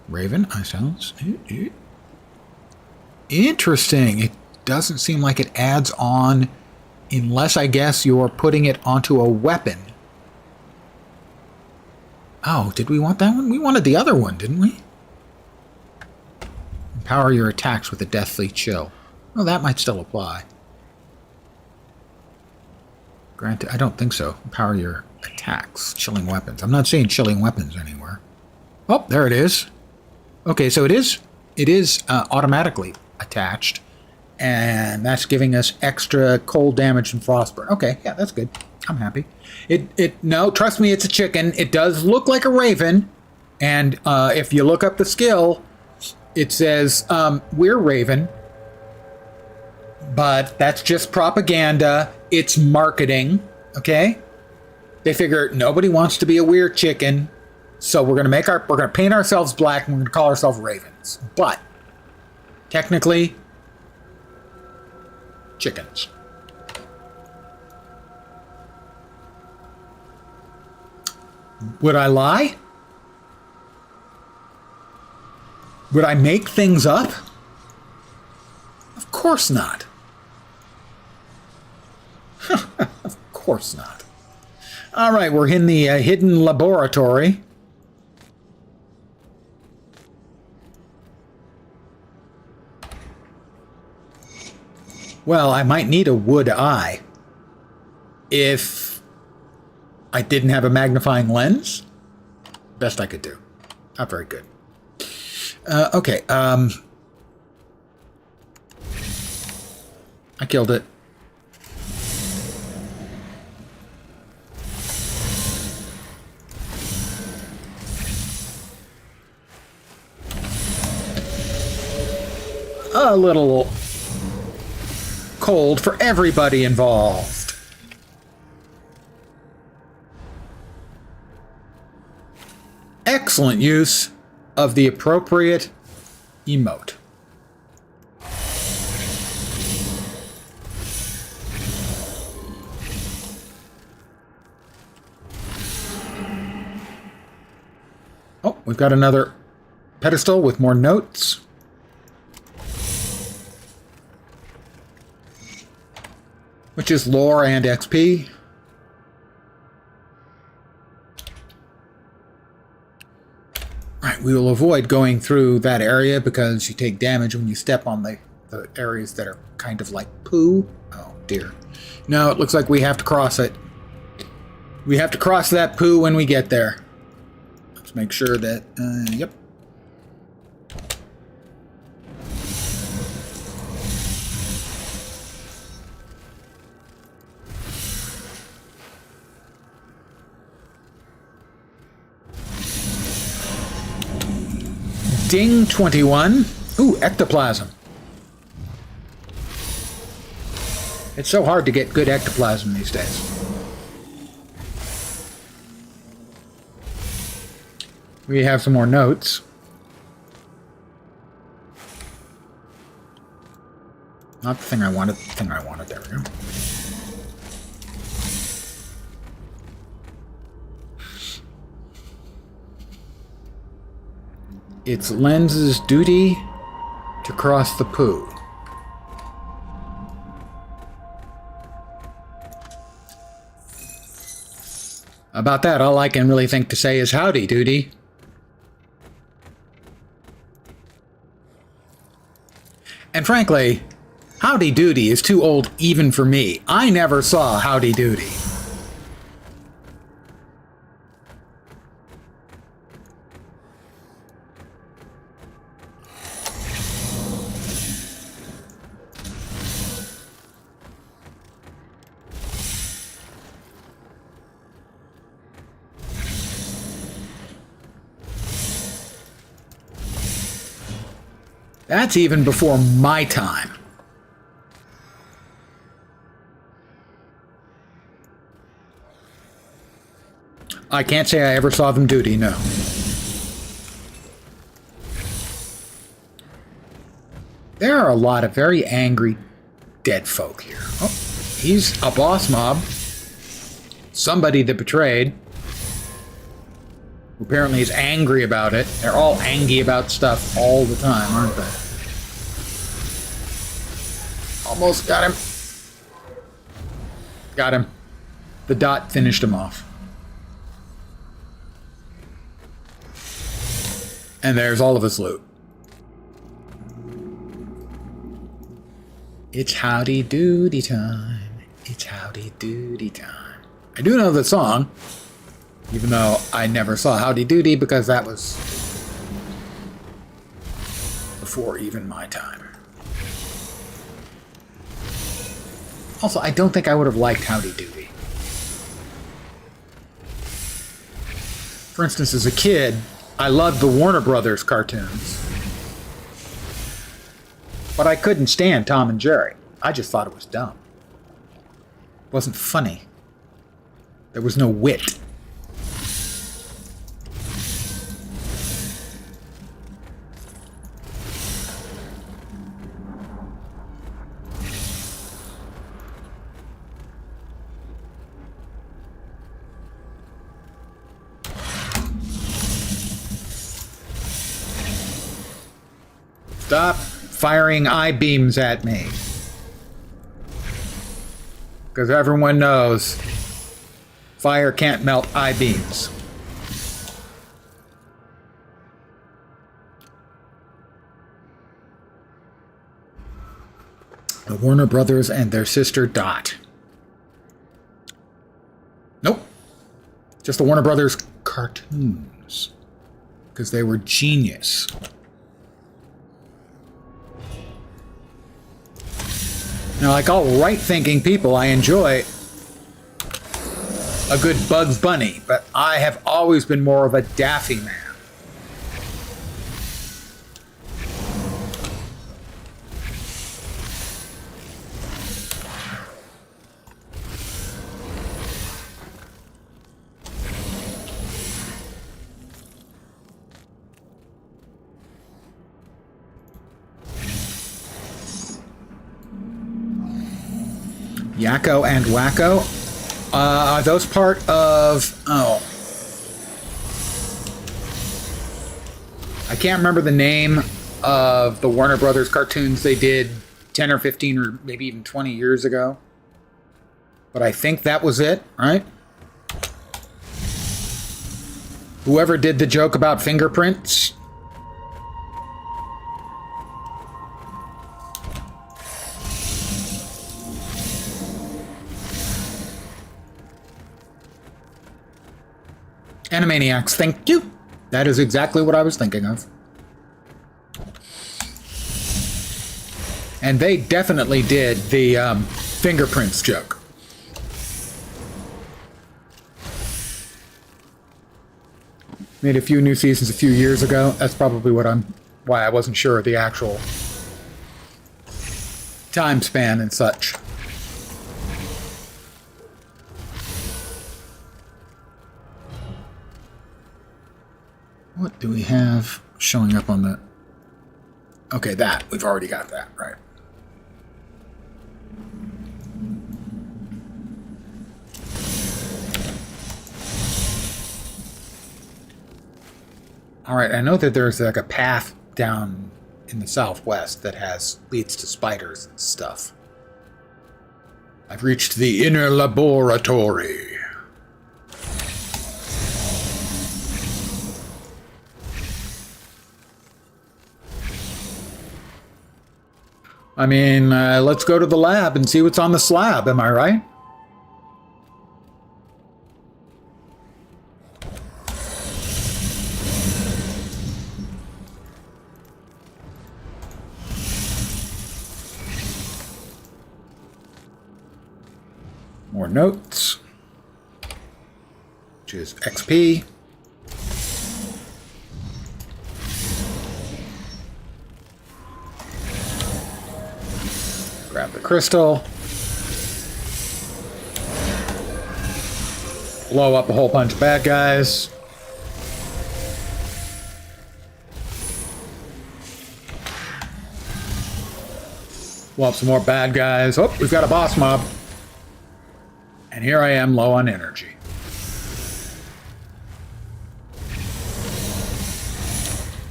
Raven, I sounds. Interesting. It doesn't seem like it adds on unless, I guess, you're putting it onto a weapon. Oh, did we want that one? We wanted the other one, didn't we? Empower your attacks with a deathly chill. Well, that might still apply. Granted, I don't think so. Empower your attacks. Chilling weapons. I'm not seeing chilling weapons anywhere. Oh, there it is. Okay, so it is automatically attached. And that's giving us extra cold damage and frostburn. Okay, yeah, that's good. I'm happy. No, trust me, it's a chicken. It does look like a raven. And if you look up the skill, it says, we're raven. But that's just propaganda. It's marketing, okay? They figure nobody wants to be a weird chicken. So we're gonna paint ourselves black and we're gonna call ourselves ravens. But technically, chickens. Would I lie? Would I make things up? Of course not. course not. All right, we're in the hidden laboratory. Well, I might need a wood eye if I didn't have a magnifying lens. Best I could do. Not very good. Okay. I killed it. A little cold for everybody involved. Excellent use of the appropriate emote. Oh, we've got another pedestal with more notes. Which is lore and XP. Right, we will avoid going through that area because you take damage when you step on the areas that are kind of like poo. Oh, dear. No, it looks like we have to cross it. We have to cross that poo when we get there. Let's make sure that, yep. Ding 21. Ooh, ectoplasm. It's so hard to get good ectoplasm these days. We have some more notes. Not the thing I wanted, the thing I wanted. There we go. It's Lens's duty to cross the poo. About that, all I can really think to say is howdy, duty. And frankly, Howdy Doody is too old even for me. I never saw Howdy Doody. That's even before my time. I can't say I ever saw them duty, no. There are a lot of very angry dead folk here. Oh, he's a boss mob. Somebody that betrayed. Who apparently is angry about it. They're all angry about stuff all the time, aren't they? Almost got him. Got him. The dot finished him off. And there's all of his loot. It's howdy doody time. It's howdy doody time. I do know the song, even though I never saw Howdy Doody because that was before even my time. Also, I don't think I would have liked Howdy Doody. For instance, as a kid, I loved the Warner Brothers cartoons. But I couldn't stand Tom and Jerry. I just thought it was dumb. It wasn't funny. There was no wit. Stop firing eye beams at me. Because everyone knows fire can't melt I-beams. The Warner Brothers and their sister Dot. Nope. Just the Warner Brothers cartoons. Because they were genius. Now, like all right-thinking people, I enjoy a good Bugs Bunny, but I have always been more of a Daffy man. Yakko and Wacko. Are those part of... Oh. I can't remember the name of the Warner Brothers cartoons they did 10 or 15 or maybe even 20 years ago. But I think that was it, right? Whoever did the joke about fingerprints... Animaniacs, thank you. That is exactly what I was thinking of. And they definitely did the fingerprints joke. Made a few new seasons a few years ago. That's probably why I wasn't sure of the actual time span and such. What do we have showing up on the... Okay, that. We've already got that, right. Alright, I know that there's like a path down in the southwest that leads to spiders and stuff. I've reached the inner laboratory. I mean, let's go to the lab and see what's on the slab, am I right? More notes, which is XP. Grab the crystal. Blow up a whole bunch of bad guys. Blow up some more bad guys. Oh, we've got a boss mob. And here I am low on energy.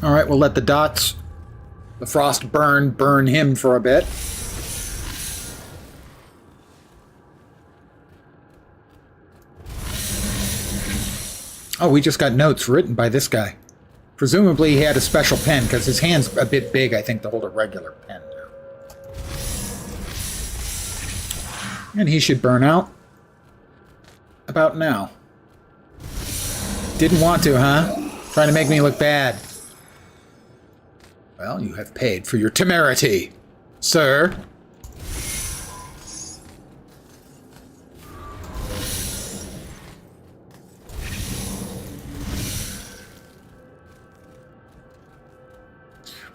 Alright, we'll let the dots, the frost burn him for a bit. Oh, we just got notes written by this guy. Presumably he had a special pen, because his hand's a bit big, I think, to hold a regular pen. And he should burn out about now. Didn't want to, huh? Trying to make me look bad. Well, you have paid for your temerity, sir.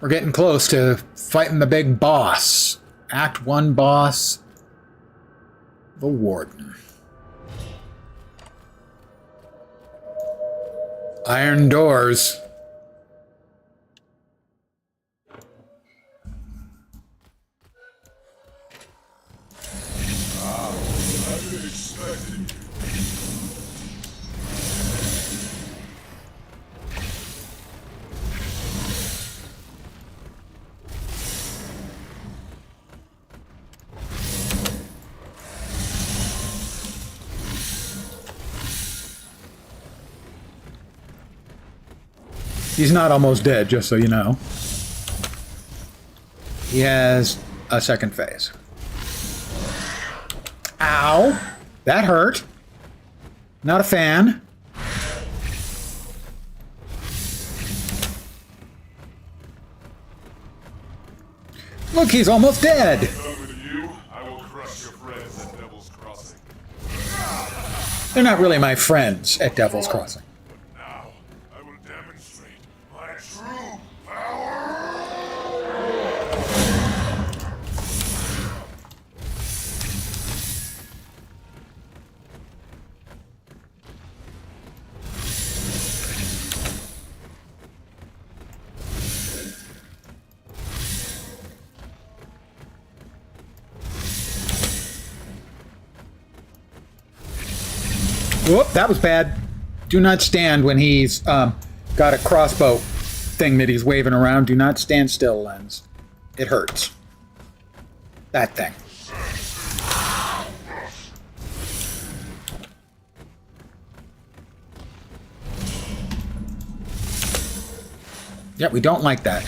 We're getting close to fighting the big boss. Act 1 boss, the Warden. Iron doors. He's not almost dead, just so you know. He has a second phase. Ow! That hurt. Not a fan. Look, he's almost dead. With you, I will crush your friends at Devil's Crossing. They're not really my friends at Devil's Crossing. Now, I will demonstrate my true power. Whoop, that was bad. Do not stand when he's got a crossbow thing that he's waving around. Do not stand still, Lens. It hurts. That thing. Yeah, we don't like that.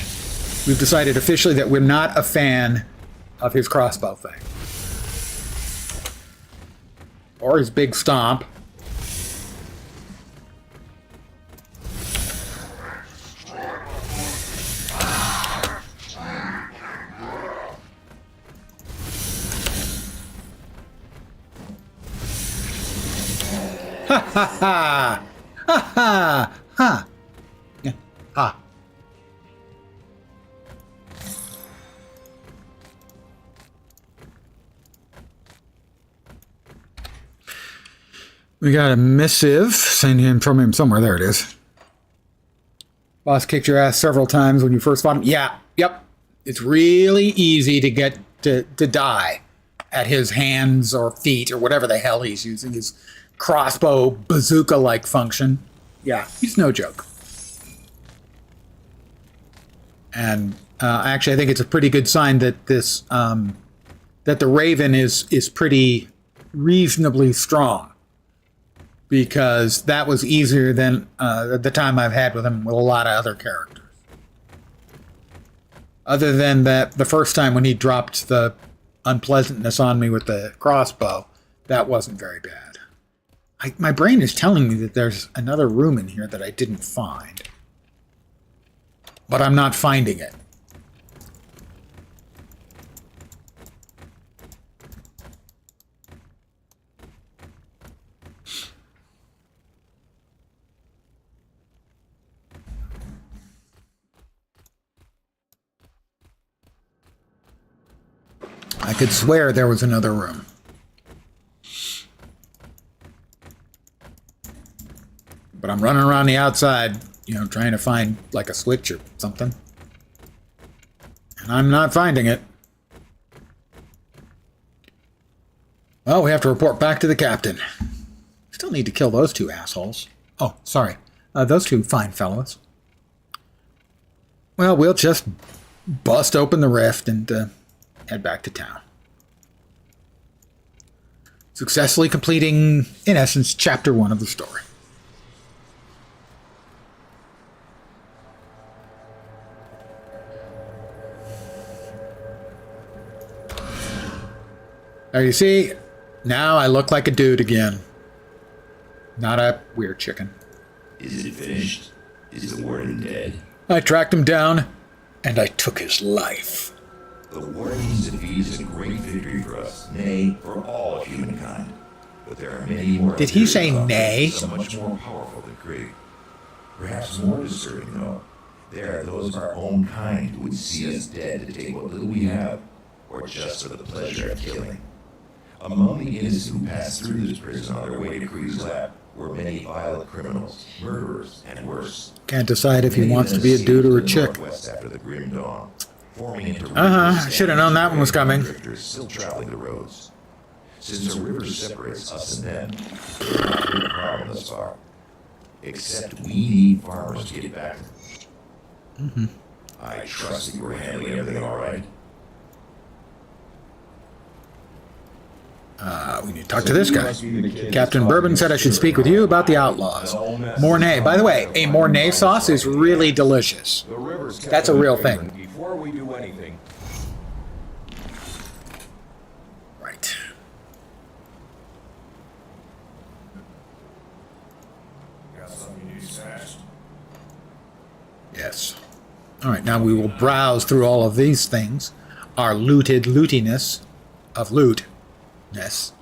We've decided officially that we're not a fan of his crossbow thing. Or his big stomp. Ha ha ha! Ha ha ha! Yeah, ha. We got a missive sent in from him somewhere. There it is. Boss kicked your ass several times when you first fought him. Yeah, yep. It's really easy to get to die at his hands or feet or whatever the hell he's using. His crossbow bazooka-like function. Yeah, he's no joke. And actually, I think it's a pretty good sign that this that the Raven is pretty reasonably strong, because that was easier than the time I've had with him with a lot of other characters. Other than that, the first time when he dropped the unpleasantness on me with the crossbow, that wasn't very bad. My brain is telling me that there's another room in here that I didn't find. But I'm not finding it. I could swear there was another room. But I'm running around the outside, you know, trying to find like a switch or something. And I'm not finding it. Well, we have to report back to the captain. Still need to kill those two assholes. Oh, sorry. Those two fine fellows. Well, we'll just bust open the rift and head back to town. Successfully completing, in essence, chapter 1 of the story. Now you see, now I look like a dude again. Not a weird chicken. Is it finished? Is the warden dead? I tracked him down, and I took his life. The warden's defeat is a great victory for us, nay, for all of humankind. But there are many more. Did he say Imperial nay? So much more powerful than Krieg. Perhaps more disturbing, though. There are those of our own kind who would see us dead to take what little we have, or just for the pleasure of killing. Among the innocent who passed through this prison on their way to Krieg's lab were many violent criminals, murderers, and worse. Can't decide if he wants to be a dude or a chick. Northwest after the grim dawn, forming into Should have known that one was coming. drifters still traveling the roads. Since a river separates us and them, there's not been a problem thus far. Except we need farmers to get back. I trust that you were handling everything all right. We need to talk to this guy. Captain Bourbon said I should speak with you about the outlaws. Mornay. By the way, a Mornay sauce is really delicious. That's a real thing. Before we do anything. Right. Got something you need smashed? Yes. All right, now we will browse through all of these things. Our lootiness of lootness.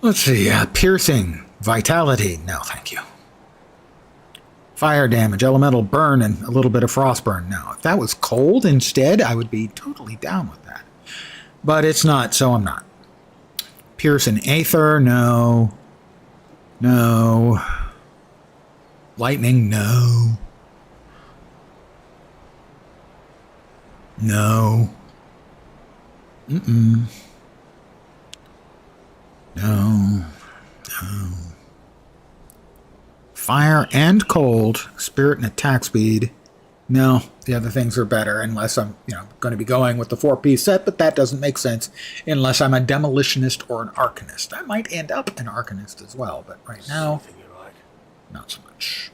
Let's see, piercing, vitality, no thank you. Fire damage, elemental burn, and a little bit of frostburn. Now, if that was cold instead, I would be totally down with that. But it's not, so I'm not. Pierce and aether, no. No. Lightning, no. No. Mm-mm. No. No. Fire and cold, spirit and attack speed. No, the other things are better unless I'm, going to be going with the 4-piece set, but that doesn't make sense unless I'm a demolitionist or an arcanist. I might end up an arcanist as well, but right now, not so much.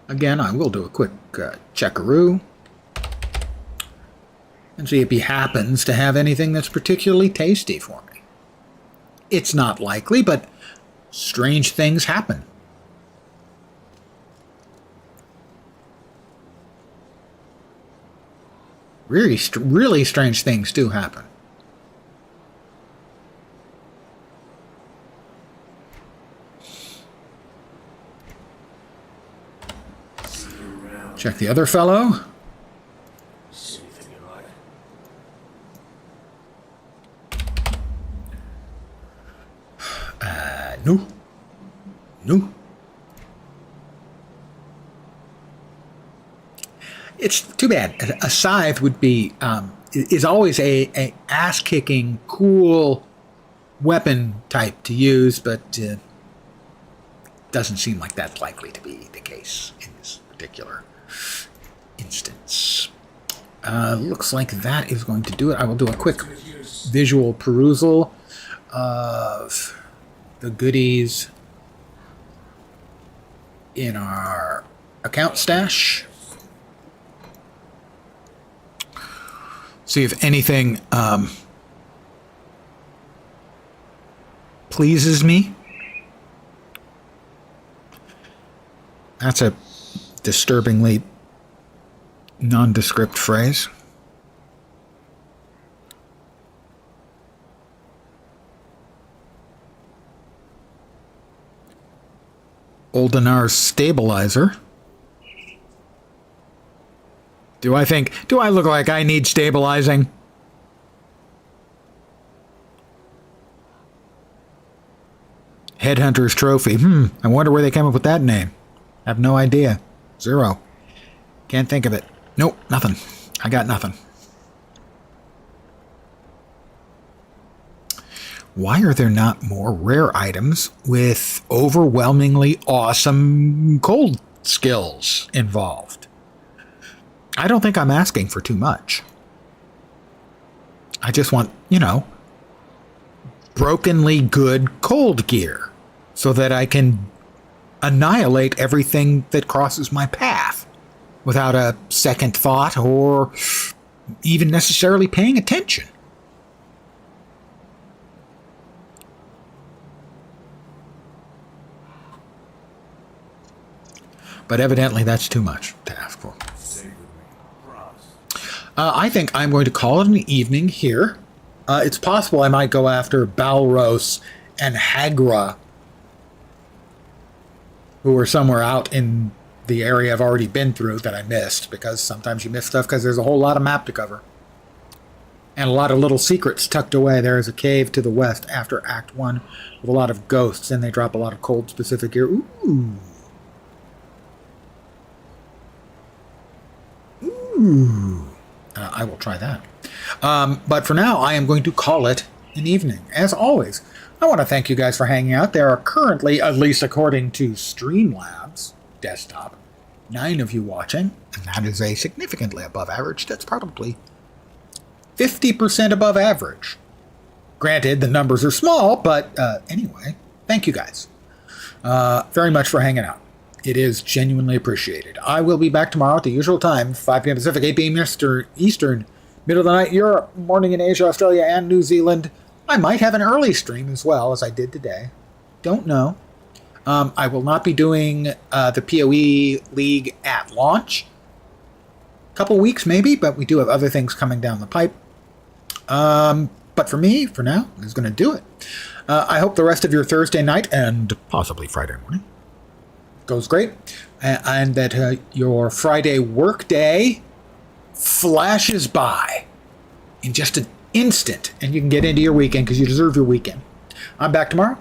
Again, I will do a quick checkaroo and see if he happens to have anything that's particularly tasty for me. It's not likely, but strange things happen. Really strange things do happen. Check the other fellow. No. No. It's too bad. A scythe would be is always a ass-kicking, cool weapon type to use, but doesn't seem like that's likely to be the case in this particular instance. Looks like that is going to do it. I will do a quick visual perusal of the goodies in our account stash. See if anything pleases me. That's a disturbingly nondescript phrase. Oldenar's stabilizer. Do I look like I need stabilizing? Headhunter's trophy. I wonder where they came up with that name. I have no idea. Zero. Can't think of it. Nope, nothing. I got nothing. Why are there not more rare items with overwhelmingly awesome cold skills involved? I don't think I'm asking for too much. I just want, brokenly good cold gear so that I can annihilate everything that crosses my path without a second thought or even necessarily paying attention. But evidently that's too much to ask for. I think I'm going to call it an evening here. It's possible I might go after Balros and Hagra, who are somewhere out in the area I've already been through that I missed, because sometimes you miss stuff because there's a whole lot of map to cover. And a lot of little secrets tucked away. There is a cave to the west after Act 1 with a lot of ghosts, and they drop a lot of cold specific gear. Ooh. I will try that. But for now, I am going to call it an evening. As always, I want to thank you guys for hanging out. There are currently, at least according to Streamlabs desktop, 9 of you watching, and that is a significantly above average. That's probably 50% above average. Granted, the numbers are small, but anyway, thank you guys very much for hanging out. It is genuinely appreciated. I will be back tomorrow at the usual time, 5 p.m. Pacific, 8 p.m. Eastern, middle of the night, Europe, morning in Asia, Australia, and New Zealand. I might have an early stream as well, as I did today. Don't know. I will not be doing the PoE League at launch. Couple weeks maybe, but we do have other things coming down the pipe. But for me, for now, is going to do it. I hope the rest of your Thursday night and possibly Friday morning goes great, and that your Friday work day flashes by in just an instant, and you can get into your weekend because you deserve your weekend. I'm back tomorrow.